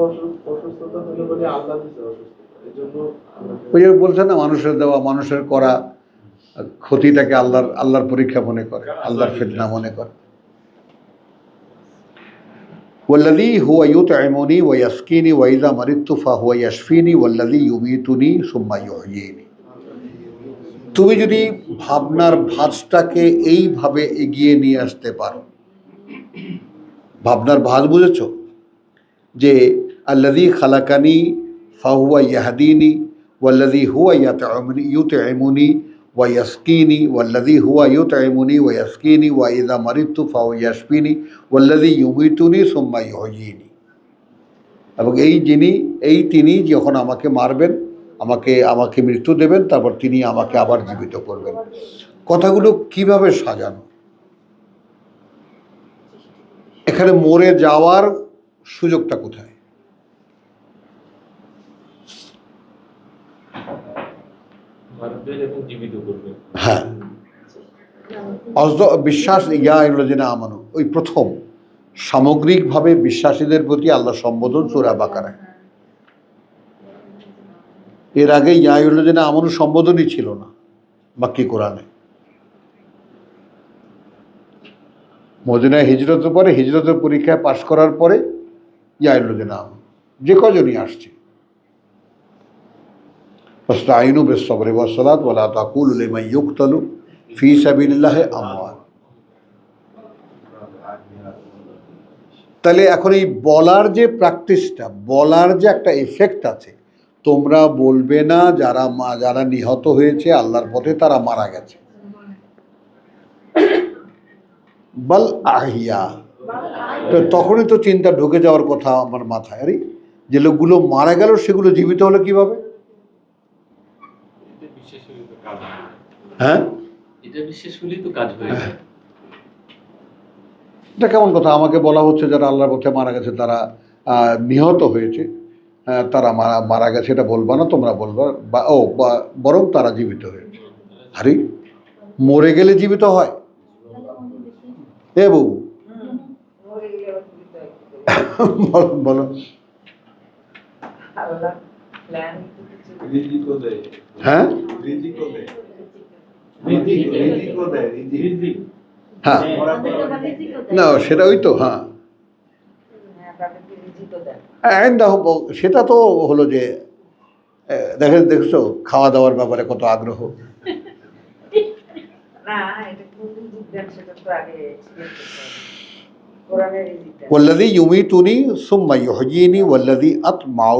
অসুস্থতা হলে বলি আল্লাহ দিতে অসুস্থতা, এই জন্য ওই যে বলছে না, মানুষের দেওয়া, মানুষের করা ক্ষতিটাকে আল্লাহর পরীক্ষা মনে করে, আল্লাহর ফিতনা মনে করে। ওয়াল্লাযী হুয়া ইউতঈমুনি ওয়া ইয়াসকিনি ওয়া ইযা মারিদতু ফাহুয়া ইয়াশফিনি ওয়াল্লাযী ইউমীতুনি সুম্মা ইউহয়িনি। তুমি যদি ভাবনার ভাঁজটাকে এইভাবে এগিয়ে নিয়ে আসতে পারো, ভাবনার ভাঁজ বুঝেছো? যে আল্লাযী খালাকানি ফাহুয়া ইয়াহদিনি ওয়াল্লাযী হুয়া ইউতঈমুনি ওয়া ইয়াসকিনি ওয়াল্লাযী হুয়া ইউতঈমুনি ওয়া ইয়াসকিনি ওয়া ইযা মারিদতু ফাহুয়া ইয়াশফিনি ওয়াল্লাযী ইউমীতুনি সুম্মা ইউহয়িনি। এবং এই তিনি যখন আমাকে মারবেন, আমাকে মৃত্যু দেবেন, তারপর তিনি আমাকে আবার জীবিত করবেন। কথাগুলো কিভাবে সাজানো! এখানে মরে যাওয়ার সুযোগটা কোথায়? হ্যাঁ, বিশ্বাস, ইয়া আইয়ুহাল্লাযীনা আমানু, ওই প্রথম সামগ্রিকভাবে বিশ্বাসীদের প্রতি আল্লাহ সম্বোধন সূরা বাকারায়। এর আগে ইয়া আইয়ুহাল্লাযীনা আমানু সম্বোধনই ছিল না মাক্কি কোরআনে। মদিনায় হিজরতের পরে, হিজরতের পরীক্ষায় পাশ করার পরে ইয়া আইয়ুহাল্লাযীনা আমানু যে কজনই আসছে। ফাস্তাঈনু বিস-সাবরি ওয়াস-সালাত ওয়া লা তাকুলু লিমান ইউকতালু ফী সাবিলিল্লাহি আমওয়াত। তাহলে এখন এই বলার যে প্র্যাকটিসটা, বলার যে একটা এফেক্ট আছে, তোমরা বলবে না যারা নিহত হয়েছে আল্লাহর পথে তারা মারা গেছে, বাল আহিয়া। তো তখনই তো চিন্তা ঢুকে যাওয়ার কথা আমার মাথায়, আরে যে লোকগুলো মারা গেল সেগুলো জীবিত হলো কিভাবে? হ্যাঁ, এটা বিশেষ হলেই তো কাজ হয়ে যায়। এটা কেমন কথা? আমাকে বলা হচ্ছে যারা আল্লাহর পথে মারা গেছে তারা নিহত হয়েছে, তারা মারা গেছে এটা বলবা না, তোমরা বলবা বরং তারা জীবিত হয়েছে। আরে মরে গেলে জীবিত হয়? এ বউ বলো বলো। হ্যাঁ হ্যাঁ, না সেটা ওই তো, হ্যাঁ সেটা তো হলো যে দেখছো খাওয়া দাওয়ার ব্যাপারে কত আগ্রহ। ওয়াল্লাযী ইউমীতুনি সুম্মা ইউহয়ীনি ওয়াল্লাযী আতমাউ,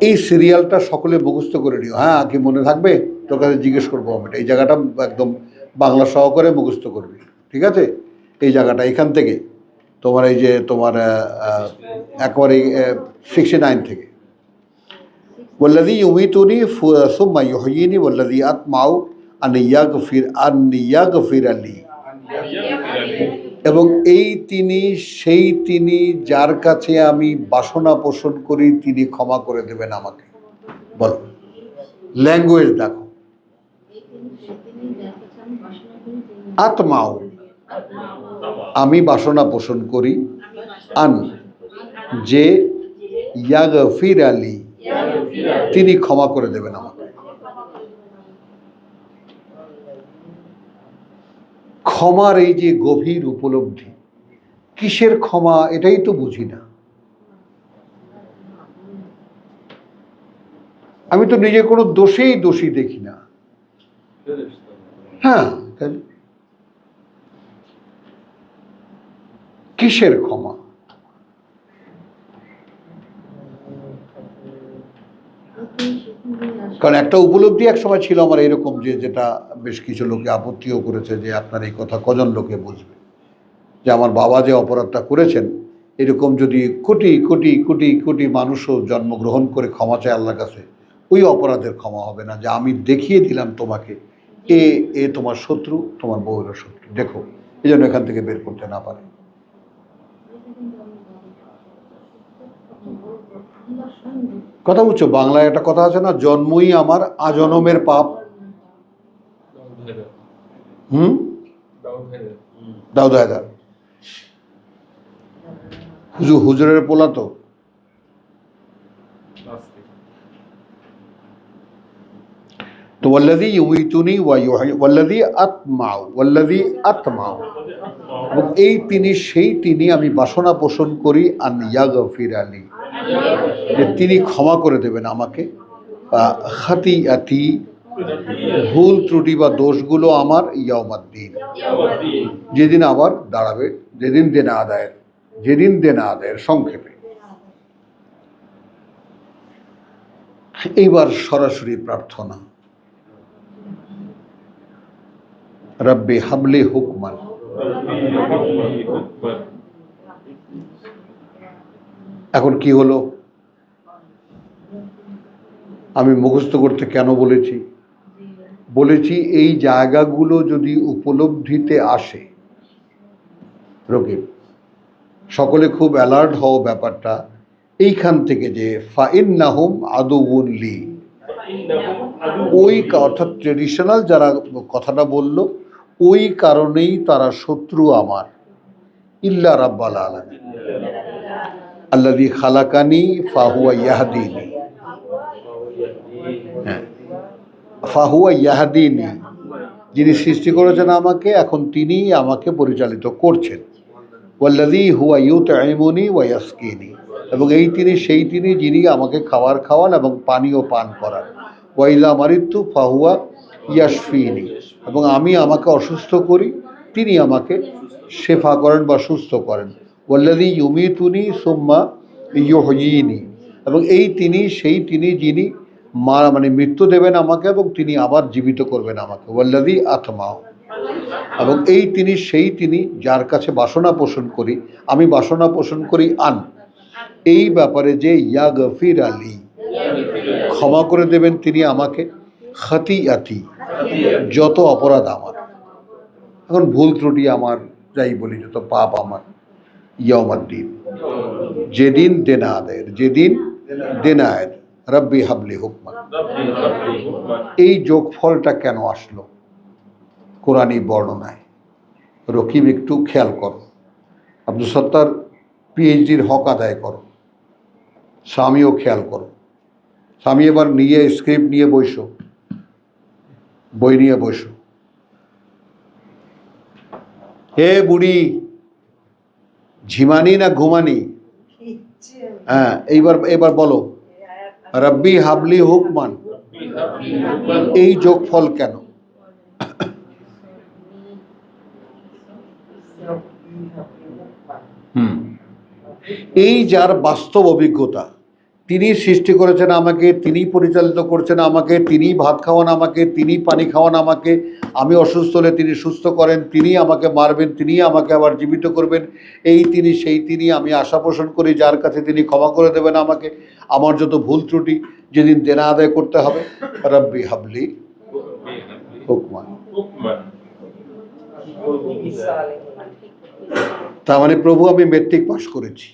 এই সিরিয়ালটা সকলে মুখস্থ করে নিও। হ্যাঁ, কি মনে থাকবে? তোর কাছে জিজ্ঞেস করবো আমি, এই জায়গাটা একদম বাংলা সহকারে মুখস্থ করবি, ঠিক আছে? এই জায়গাটা এখান থেকে তোমার এই যে তোমার একবারে 69 থেকে, ওয়াল্লাযী ইউমীতুনি সুম্মা ইউহয়ীনি ওয়াল্লাযী আতমাউ আন ইয়াগফিরা লি, এবং এই তিনি সেই তিনি যার কাছে আমি বাসনা পোষণ করি তিনি ক্ষমা করে দেবেন আমাকে। বল, ল্যাঙ্গুয়েজ দেখো। আতমাও, আমি বাসনা পোষণ করি, আন যে ইয়াগফিরা লি, তিনি ক্ষমা করে দেবেন আমাকে। ক্ষমার এই যে গভীর উপলব্ধি, কিসের ক্ষমা এটাই তো বুঝি না। আমি তো নিজে কোনো দোষেই দোষী দেখি না। হ্যাঁ, কিসের ক্ষমা? কারণ একটা উপলব্ধি এক সময় ছিল আমার এরকম, যে যেটা বেশ কিছু লোকে আপত্তিও করেছে যে আপনার এই কথা কজন লোকে বুঝবে, যে আমার বাবা যে অপরাধটা করেছেন এরকম যদি কোটি কোটি কোটি কোটি মানুষও জন্মগ্রহণ করে ক্ষমা চায় আল্লাহর কাছে, ওই অপরাধের ক্ষমা হবে না। যে আমি দেখিয়ে দিলাম তোমাকে এ তোমার শত্রু, তোমার বউয়ের শত্রু, দেখো, এই জন্য এখান থেকে বের করতে না পারে। কথা বুঝছো? বাংলায় একটা কথা আছে না, জন্মই আমার আজনমের পাপ। দাউদ হায়দার হুজুরের পোলা তো। তো ওয়াল্লাযী ইউমীতুনি ওয়াল্লাযী আতমাউ, এবং এই তিনি আমি বাসনা পোষণ করি, আন ইয়াগফিরা লি, যে তিনি ক্ষমা করে দেবেন আমাকে, খাতিআতি, ভুল ত্রুটি বা দোষগুলো আমার, ইয়াউমাদ্দিন, যেদিন আবার দাঁড়াবে, যেদিন দেনা আদায়ের সংক্ষেপে। এইবার সরাসরি প্রার্থনা, রব্বি হাবলি হুকমান। এখন কি হলো? আমি মুখস্থ করতে কেন বলেছি এই জায়গাগুলো যদি উপলব্ধিতে আসে, রকিব সকলে খুব অ্যালার্ট হও ব্যাপারটা এইখান থেকে, যে ফাইন্নাহুম আদুউন লি, ওই অর্থাৎ ট্রেডিশনাল যারা কথাটা বলল ওই কারণেই তারা শত্রু আমার, ইল্লা রাব্বাল আলামিন আল্লাযী খালাকানি ফাহুয়া ইয়াহদিনি। হ্যাঁ, ফাহুয়া ইয়াহদিনি, যিনি সৃষ্টি করেছেন আমাকে, এখন তিনি আমাকে পরিচালিত করছেন। ওয়াল্লাযী হুয়া ইউতঈমুনি ওয়া ইয়াসকিনি, এবং এই তিনি সেই তিনি যিনি আমাকে খাবার খাওয়ান এবং পানীয় পান করান। ওয়া ইযা মারিদতু ফাহুয়া ইয়াশফিনি, এবং আমি আমাকে অসুস্থ করি তিনি আমাকে শেফা করেন বা সুস্থ করেন। ওয়াল্লাযী ইউমিতুনি সুম্মা ইউহয়িনি, এবং এই তিনি সেই তিনি যিনি মানে মৃত্যু দেবেন আমাকে এবং তিনি আবার জীবিত করবেন আমাকে। ওয়াল্লাযী আতমাউ, এবং এই তিনি সেই তিনি যার কাছে বাসনা পোষণ করি, আমি বাসনা পোষণ করি এই ব্যাপারে যে ইয়াগফির আলী, ক্ষমা করে দেবেন তিনি আমাকে, খাতিয়াতি, যত অপরাধ আমার, এখন ভুল ত্রুটি আমার, যাই বলি যত পাপ আমার, ইয়াউমাদ্দিন, যেদিন দেনা আদায়ের, যেদিন দেনা আয়ের, রব্বি হাবলি হুকমান। এই যোগফলটা কেন আসলো কোরআনী বর্ণনায়? রকিব একটু খেয়াল করো, আব্দুল সত্তার পিএইচডির হক আদায় করো, স্বামীও খেয়াল করো। স্বামী এবার নিয়ে স্ক্রিপ্ট নিয়ে বসো, বই নিয়ে বসো। হে বুড়ি, ঝিমানি না ঘুমানি? হ্যাঁ, এবার বলো, রব্বি হাবলি হুকমান। এই যোগফল কেন? এই যার বাস্তব অভিজ্ঞতা, তিনি সৃষ্টি করেছেন আমাকে, তিনি পরিচালিত করছেন আমাকে, তিনি ভাত খাওয়ান আমাকে, তিনি পানি খাওয়ান আমাকে, আমি অসুস্থ হলে তিনি সুস্থ করেন, তিনি আমাকে মারবেন, তিনি আমাকে আবার জীবিত করবেন, এই তিনি সেই তিনি, আমি আশা পোষণ করি যার কাছে তিনি ক্ষমা করে দেবেন আমাকে, আমার যত ভুল ত্রুটি যেদিন দেনা আদায় করতে হবে। রব্বি হাবলি হুকমান। তার মানে প্রভু আমি মেট্রিক পাস করেছি,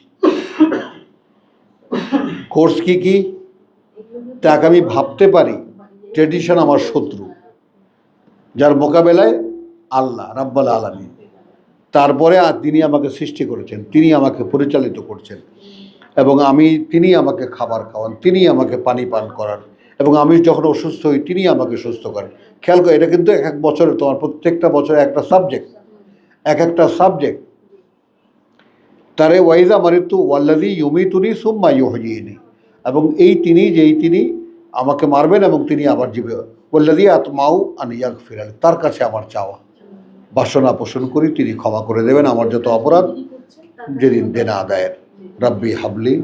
কোর্স কি তাকে আমি ভাবতে পারি। ট্রেডিশন আমার শত্রু, যার মোকাবেলায় আল্লাহ রাব্বাল আলামিন। তারপরে তিনি আমাকে সৃষ্টি করেছেন, তিনি আমাকে পরিচালিত করছেন, এবং তিনি আমাকে খাবার খাওয়ান, তিনি আমাকে পানি পান করান, এবং আমি যখন অসুস্থ হই তিনি আমাকে সুস্থ করেন। খেয়াল করে, এটা কিন্তু এক বছরে, তোমার প্রত্যেকটা বছরে একটা সাবজেক্ট, একটা সাবজেক্ট। তারে ওয়াইজা মারিতু ওয়াল্লাযী ইউমিতুনি সুম্মা ইউহয়িনি, এবং এই তিনি যেই তিনি আমাকে মারবেন এবং তিনি আবার জীবিত। ওয়াল্লাযী আতমাউ আন ইয়াগফির আলী, তার কাছে আমার চাওয়া, বাসনা পোষণ করি তিনি ক্ষমা করে দেবেন আমার যত অপরাধ যেদিন দেনা আদায়ের। রব্বি হাবলি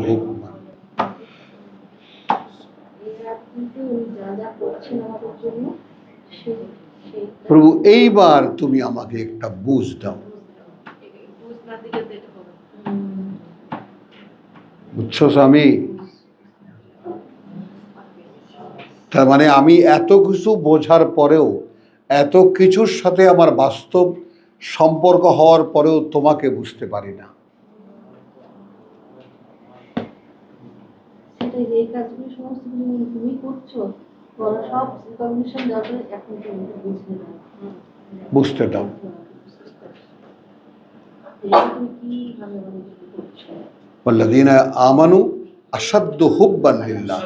হুকমান। প্রভু এইবার তুমি আমাকে একটা বুঝ দাও। বুঝছো স্বামী? তার মানে আমি এত কিছু বোঝার পরেও, এত কিছুর সাথে আমার বাস্তব সম্পর্ক হওয়ার পরেও তোমাকে বুঝতে পারি না। বুঝতে দাও। ওয়াল্লাযীনা আমানু আশাদ্দু হুব্বান লিল্লাহ।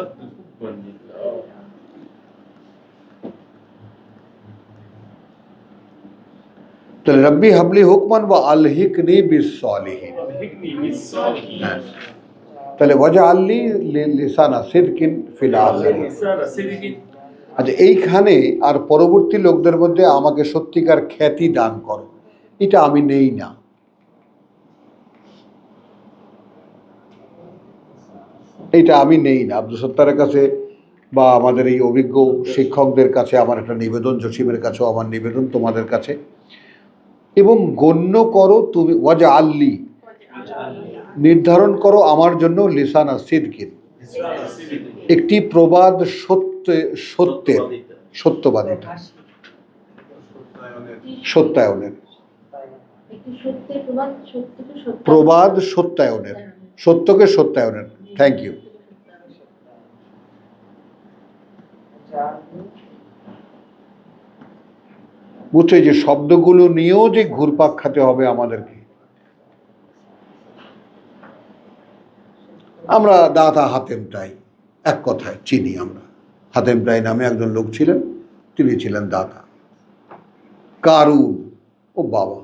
তাহলে রব্বি হাবলি হুকমান ওয়া আলহিকনি বিস-সালিহিন। তাহলে ওয়াজআলনি লিসানা সিদকিন ফিল আখিরিন। আচ্ছা, এইখানে আর পরবর্তী লোকদের মধ্যে আমাকে সত্যিকার খ্যাতি দান করো, এটা আমি নেই না। এটা আমি নেই না। আব্দুল সত্তারের কাছে বা আমাদের এই অভিজ্ঞ শিক্ষকদের কাছে আমার একটা নিবেদন, জসিমের কাছেও আমার নিবেদন, তোমাদের কাছে, এবং গণ্য করো তুমি, ওয়াজআলনি, নির্ধারণ করো আমার জন্য লিসানা সিদকিন, একটি প্রবাদ সত্যের, সত্যবাদিতা, সত্যায়নের, প্রবাদ সত্যায়নের, সত্যকে সত্যায়নের। Thank you. বুঝছো, যে শব্দগুলো নিয়েও যে ঘুরপাক খাতে হবে আমাদেরকে, আমরা দাতা হাতেম তাই, এক কথায় চিনি আমরা। হাতেম তাই নামে একজন লোক ছিলেন, তিনি ছিলেন দাতা। কারুন, ও বাবা,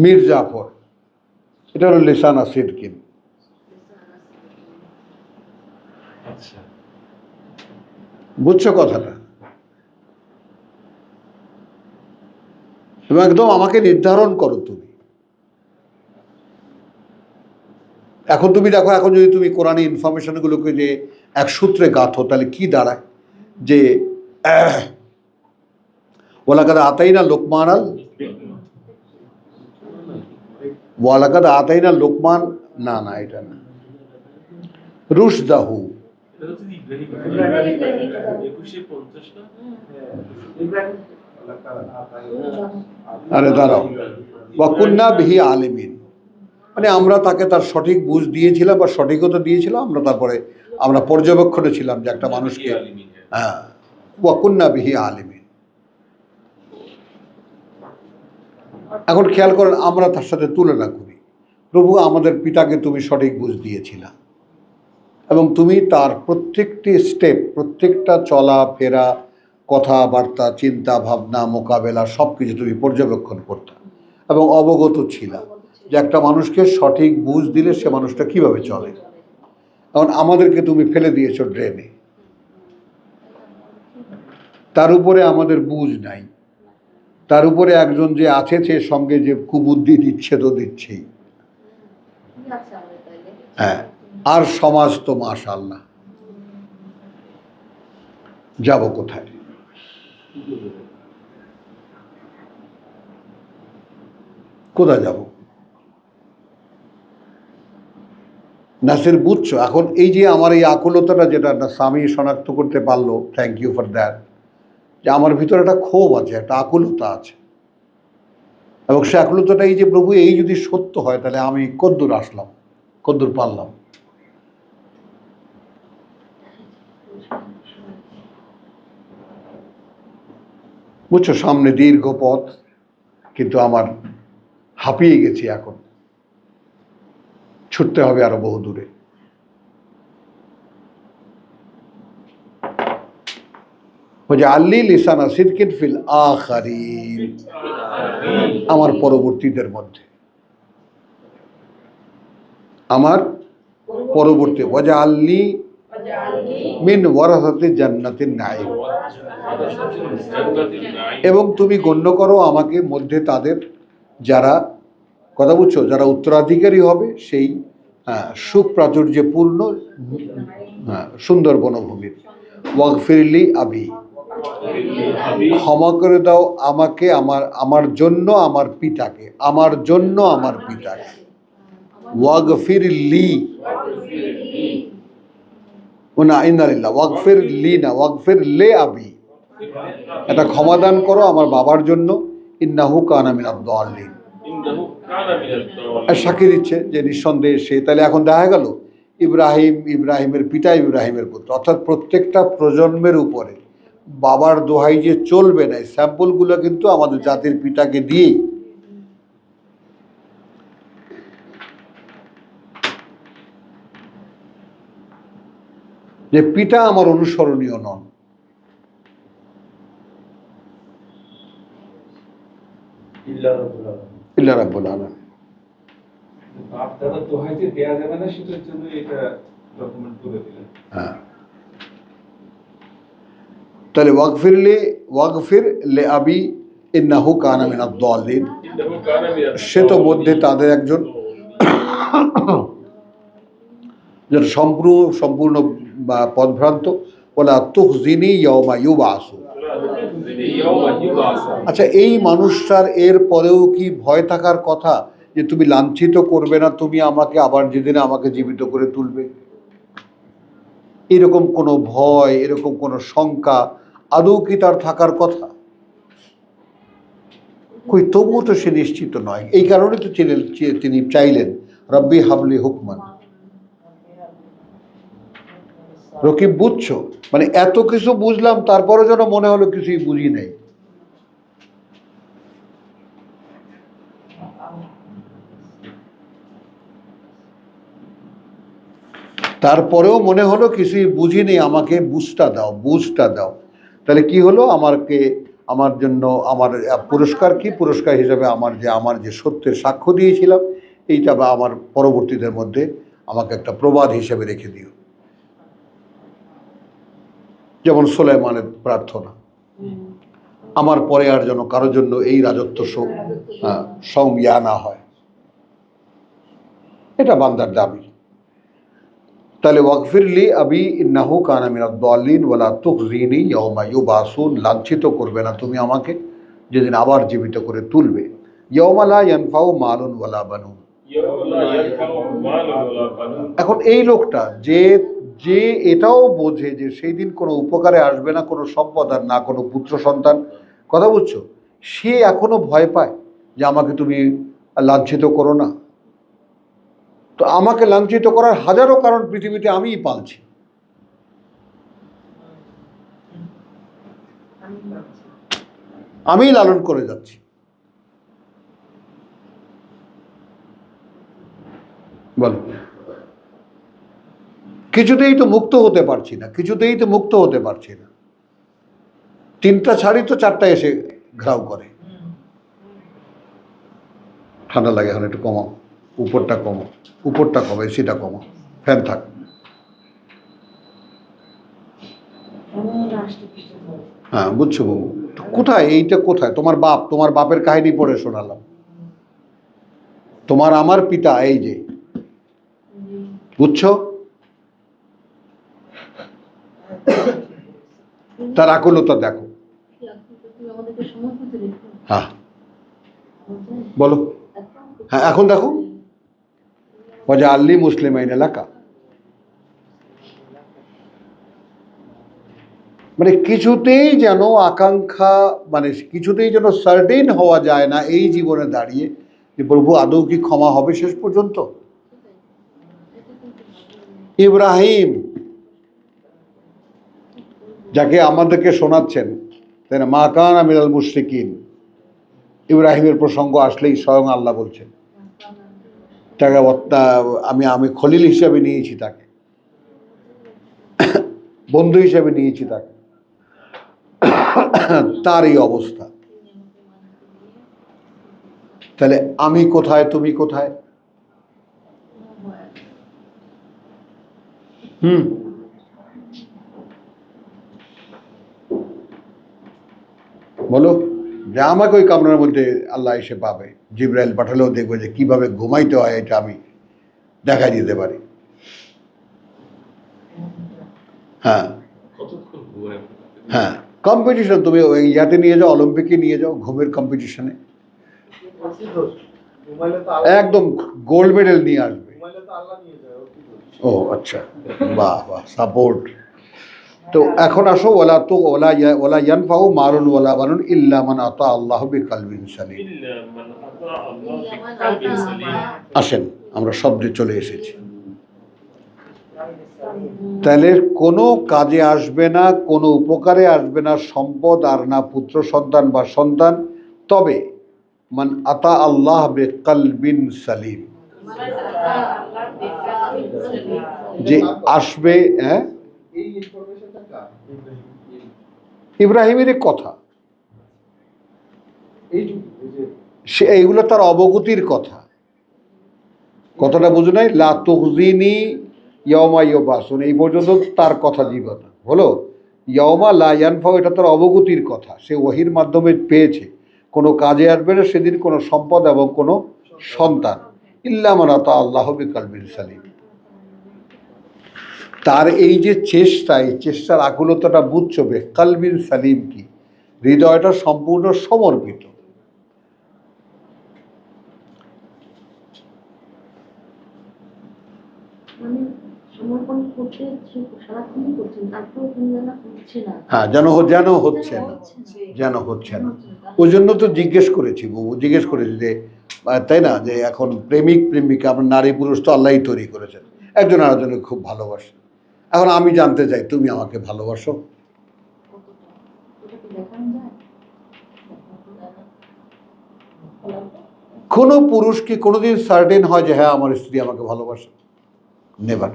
মীর জাফর, এটা হলো লিসানা সিদকিন। আচ্ছা, বুঝছো কথাটা? এবং একদম আমাকে নির্ধারণ করো তুমি। এখন তুমি দেখো, এখন যদি তুমি কোরআনে ইনফরমেশনগুলোকে যে এক সূত্রে গাঁথো, তাহলে কি দাঁড়ায়? যে ওয়ালাকাদ আতাইনা লোকমান আল ওয়ালাকাদ আতাইনা লোকমান, না না এটা না, রুশদাহু। এটা হচ্ছে ইব্রাহিম 2150 না? আরে দাঁড়াও, ওয়াকুন্না বিহি আলিমিন, মানে আমরা তাকে তার সঠিক বুঝ দিয়েছিলাম বা সঠিকতা দিয়েছিলাম। আমরা তারপরে আমরা পর্যবেক্ষণে ছিলাম যে একটা মানুষকে, হ্যাঁ, ওয়াকুন্না বিহি আলিমিন। এখন খেয়াল করেন, আমরা তার সাথে তুলনা করি। প্রভু, আমাদের পিতাকে তুমি সঠিক বুঝ দিয়েছিলা এবং তুমি তার প্রত্যেকটি স্টেপ, প্রত্যেকটা চলা ফেরা, কথাবার্তা, চিন্তা ভাবনা, মোকাবেলা সব কিছু তুমি পর্যবেক্ষণ করতে এবং অবগত ছিলা যে একটা মানুষকে সঠিক বুঝ দিলে সে মানুষটা কিভাবে চলে। এখন আমাদেরকে তুমি ফেলে দিয়েছো ড্রেনে, তার উপরে আমাদের বুঝ নাই, তার উপরে একজন যে আছে সে সঙ্গে যে কুবুদ্ধি দিচ্ছে তো দিচ্ছেই, হ্যাঁ, আর সমাজ তো মাশাআল্লাহ, যাব কোথায়? কোথায় যাব? নাসির, বুঝছো? এখন এই যে আমার এই আকুলতাটা, যেটা না স্বামী শনাক্ত করতে পারলো, থ্যাংক ইউ ফর দ্যাট, যে আমার ভিতরে একটা ক্ষোভ আছে, একটা আকুলতা আছে, এবং সে আকুলতাটা এই যে প্রভু, এই যদি সত্য হয় তাহলে আমি কদ্দূর আসলাম, কদ্দূর পারলাম। বুঝছো, সামনে দীর্ঘ পথ, কিন্তু আমার হাঁপিয়ে গেছি, এখন ছুটতে হবে আরো বহু দূরে। ওয়াজআলনি লিসানা সিদকিন ফিল আখিরিন, আমার পরবর্তীদের মধ্যে, আমার পরবর্তী, ওয়াজআলনি মিন ওয়ারাসাতি জান্নাতিন নাঈম, এবং তুমি গণ্য করো আমাকে মধ্যে তাদের, যারা, কথা বুঝছো, যারা উত্তরাধিকারী হবে সেই সুখ প্রাচুর্যপূর্ণ সুন্দর বনভূমির। ওয়াগফিরলি আবি, ক্ষমা করে দাও আমাকে, আমার জন্য আমার পিতাকে, আমার জন্য আমার পিতাকে। ওয়াগফিরলি, না ইন্নালিল্লাহ, ওয়াগফির লি না, ওয়াগফির লে আবি, এটা ক্ষমাদান করো আমার বাবার জন্য। ইন্নাহু কানা মিনাদ দাল্লিন, সাক্ষী দিচ্ছে যে নিঃসন্দেহে সে। তাহলে এখন দেখা গেল ইব্রাহিমের পিতা ইব্রাহিমের পুত্র, অর্থাৎ প্রত্যেকটা প্রজন্মের উপরে বাবার দোহাই যে চলবে না, এই স্যাম্পলগুলো কিন্তু আমাদের জাতির পিতাকে দিয়েই। যে পিতা আমার অনুসরণীয় নন, ইল্লা রাব্বুল আলামিন। বাপ দাদা দোহাই যে দেয়া যাবে না, সেটার জন্য এটা ডকুমেন্ট করে দিলেন। হ্যাঁ, তাহলে ওয়াগফির লে আবি ইন্নাহু কানা মিনাদ দাল্লিন, সে তো মধ্যে তাদের একজন যেটা সম্পূর্ণ বা পদভ্রান্ত। ওয়ালা তুখজিনি ইয়াওমা ইউবআসুন। আচ্ছা, এই মানুষটার এর পরেও কি ভয় থাকার কথা যে তুমি লাঞ্ছিত করবে না, তুমি আমাকে আবার যেদিনে আমাকে জীবিত করে তুলবে? এরকম কোনো ভয়, এরকম কোনো শঙ্কা আদৌ কি তার থাকার কথা? কই, তবুও তো সে নিশ্চিত নয়। এই কারণে তো তিনি চাইলেন রব্বি হাবলি হুকমান। রকিব, বুঝছো? মানে এত কিছু বুঝলাম, তারপরে যেন মনে হলো কিছুই বুঝি নাই। তারপরেও মনে হলো কিছুই বুঝিনি, আমাকে বুঝটা দাও। তাহলে কি হলো, আমার জন্য আমার পুরস্কার কি? পুরস্কার হিসেবে আমার যে সত্যের সাক্ষ্য দিয়েছিলাম এইটা, বা আমার পরবর্তীদের মধ্যে আমাকে একটা প্রবাদ হিসেবে রেখে দিও। যেমন সুলাইমানের প্রার্থনা, আমার পরে আর যেন কারোর জন্য এই রাজত্ব ইয়া না হয়, এটা বান্দার দাবি। তাহলে ওয়াগফিরলি আবি ইন্নাহু কানা মিনাদ দাল্লিন ওয়ালা তুখজিনি ইয়াওমা ইউবাসুন, লাঞ্ছিত করবে না তুমি আমাকে যেদিন আবার জীবিত করে তুলবে। ইয়াওমা লা ইয়ানফাউ মালুন ওয়ালা বানুন। এখন এই লোকটা যে যে এটাও বোঝে যে সেই দিন কোনো উপকারে আসবে না কোনো সম্পদ আর না কোনো পুত্র সন্তান, কথা বুঝছো, সে এখনো ভয় পায় যে আমাকে তুমি লাঞ্ছিত করো না। তো আমাকে লাঞ্ছিত করার হাজারো কারণ পৃথিবীতে আমিই পালছি। আমিই লালন করে যাচ্ছি। বলো, কিছুতেই তো মুক্ত হতে পারছি না, তিনটা ছাড়ি তো চারটা এসে ঘ্রাও করে। ঠান্ডা লাগে, এখন একটু কমাও, উপরটা কমো, এসিটা কমো, ফ্যান থাক। হ্যাঁ বুঝছো বাবু, কোথায় এইটা, কোথায় তোমার বাপের কাহিনী পড়ে শোনালাম, তোমার আমার পিতা এই যে, বুঝছো, তার আকুলতা দেখো। হ্যাঁ বলো, হ্যাঁ এখন দেখো, ওয়াজআলনি মুসলিমাইন এলাকা, মানে কিছুতেই যেন আকাঙ্ক্ষা, মানে কিছুতেই যেন সার্টেন হওয়া যায় না এই জীবনে দাঁড়িয়ে যে প্রভু আদৌ কি ক্ষমা হবে শেষ পর্যন্ত। ইব্রাহিম যাকে আমাদেরকে শোনাচ্ছেন, তাই না, মা কানা মিনাল মুশরিকিন, ইব্রাহিমের প্রসঙ্গ আসলেই স্বয়ং আল্লাহ বলছেন তাকে আমি খলিল হিসাবে নিয়েছি, তাকে বন্ধু হিসাবে নিয়েছি তাকে, তার এই অবস্থা। তাহলে আমি কোথায়, তুমি কোথায়? বলো, যে আমাকে ওই কামরার মধ্যে আল্লাহ এসে পাবে, জিবরাইল পাঠালেও দেখবে যে কিভাবে ঘুমাইতে হয় এটা আমি দেখা দিতে পারি। হ্যাঁ হ্যাঁ, কম্পিটিশন, তুমি ওই ইয়াতে নিয়ে যাও, অলিম্পিকে নিয়ে যাও, ঘুমের কম্পিটিশনে একদম গোল্ড মেডেল নিয়ে আসবে। ও আচ্ছা, বাহ বাহ, সাপোর্ট। তো এখন আসো, ওলা ইয়ানফাউ মালুন ওয়ালা বানুন ইল্লা মান আতা আল্লাহ বিকালবিন সালিম। আসেন, আমরা শব্দে চলে এসেছি। তাহলে কোনো কাজে আসবে না, কোনো উপকারে আসবে না সম্পদ আর না পুত্র সন্তান বা সন্তান, তবে মান আতা আল্লাহ বিকালবিন সালিম, যে আসবে। হ্যাঁ, ইব্রাহিমের কথা, সে এইগুলো তার অবগতির কথা, কথাটা বুঝো নাই, লা তুখজিনি ইয়াওমা ইউবাসুন, এই পর্যন্ত তার কথা জীবন হলো। ইয়াওমা লা ইয়ানফাউ, এটা তার অবগতির কথা, সে ওহীর মাধ্যমে পেয়েছে। কোনো কাজে আসবে না সেদিন কোনো সম্পদ এবং কোনো সন্তান, ইল্লা মান আতা আল্লাহ বিকালবিন সালিম। তার এই যে চেষ্টা, এই চেষ্টার আকুলতাটা বুঝছো, কালবিন সালিম কি, হৃদয়টা সম্পূর্ণ সমর্পিত। হ্যাঁ, যেন হচ্ছে না। ওই জন্য তো জিজ্ঞেস করেছি যে তাই না, যে এখন প্রেমিক প্রেমিকা, আমরা নারী পুরুষ তো আল্লাহই তৈরি করেছেন, একজন আরেকজনকে খুব ভালোবাসে। এখন আমি জানতে চাই, তুমি আমাকে ভালোবাসো? কোনো পুরুষ কি কোনোদিন সার্টেন হয় যে হ্যাঁ আমার স্ত্রী আমাকে ভালোবাসে? নেভার।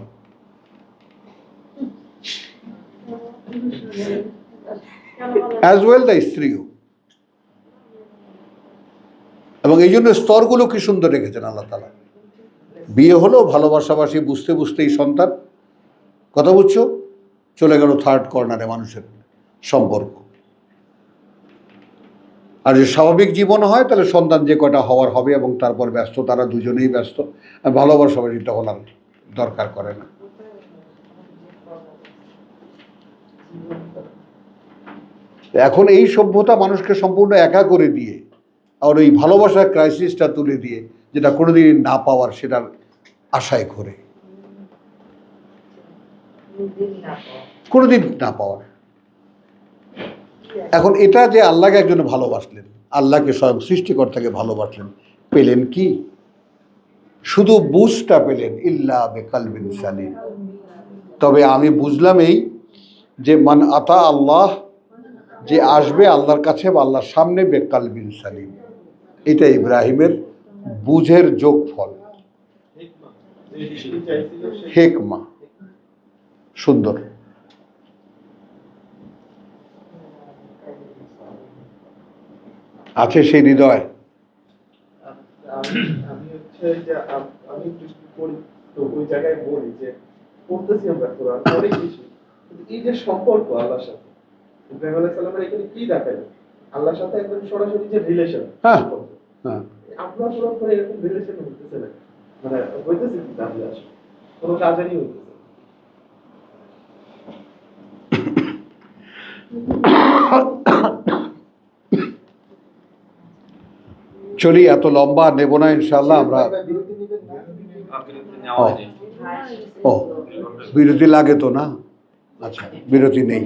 অ্যাজ ওয়েল দ্য স্ত্রীও। এবং এই জন্য স্তরগুলো কি সুন্দর রেখেছেন আল্লাহ তাআলা। বিয়ে হলো, ভালোবাসাবাসি বুঝতে বুঝতেই সন্তান, কথা বুঝছো, চলে গেল থার্ড কর্নারে মানুষের সম্পর্ক। আর যে স্বাভাবিক জীবন হয় তাহলে সন্তান যে কটা হওয়ার হবে এবং তারপর ব্যস্ত, তারা দুজনেই ব্যস্ত, আর ভালোবাসাবাসি তখন আর দরকার করে না। এখন এই সভ্যতা মানুষকে সম্পূর্ণ একা করে দিয়ে আর ওই ভালোবাসার ক্রাইসিসটা তুলে দিয়ে, যেটা কোনোদিন না পাওয়ার সেটার আশায় করে, কোনোদিন না পাওয়ার। এখন এটা যে আল্লাহকে একজন ভালোবাসলেন, আল্লাহকে স্বয়ং সৃষ্টিকর্তাকে ভালোবাসলেন, পেলেন কি? শুধু বুঝটা পেলেন, ইল্লা বিকালবিন সালিম। তবে আমি বুঝলাম এই যে মান আতা আল্লাহ, যে আসবে আল্লাহর কাছে বা আল্লাহর সামনে, বেকালবিন সালিম, এটা ইব্রাহিমের বুঝের যোগফল, হেকমা। সুন্দর। আছে সেই হৃদয়। আমি হচ্ছে যে আমি একটু পড়ি, তো ওই জায়গায় বলি যে পড়তেছি আমরা কোরআন অনেক বেশি, কিন্তু এই যে সম্পর্ক আল্লাহর সাথে, ইব্রাহিম আলাইহিস সালামের এখানে কি দেখায়? আল্লাহর সাথে একদম সরাসরি যে রিলেশন, হ্যাঁ হ্যাঁ। আপনার পুরো করে এরকম রিলেশন হইতেছে না, মানে হইতেছে কি তাহলে আসলে কোনো কাজেরই হইতেছে না। চলি, এত লম্বা নেব না ইনশাআল্লাহ। আমরা বিরতি নিবেন না? বিরতি নেওয়া হয়নি। ও বিরতি লাগে তো না? আচ্ছা, বিরতি নেই।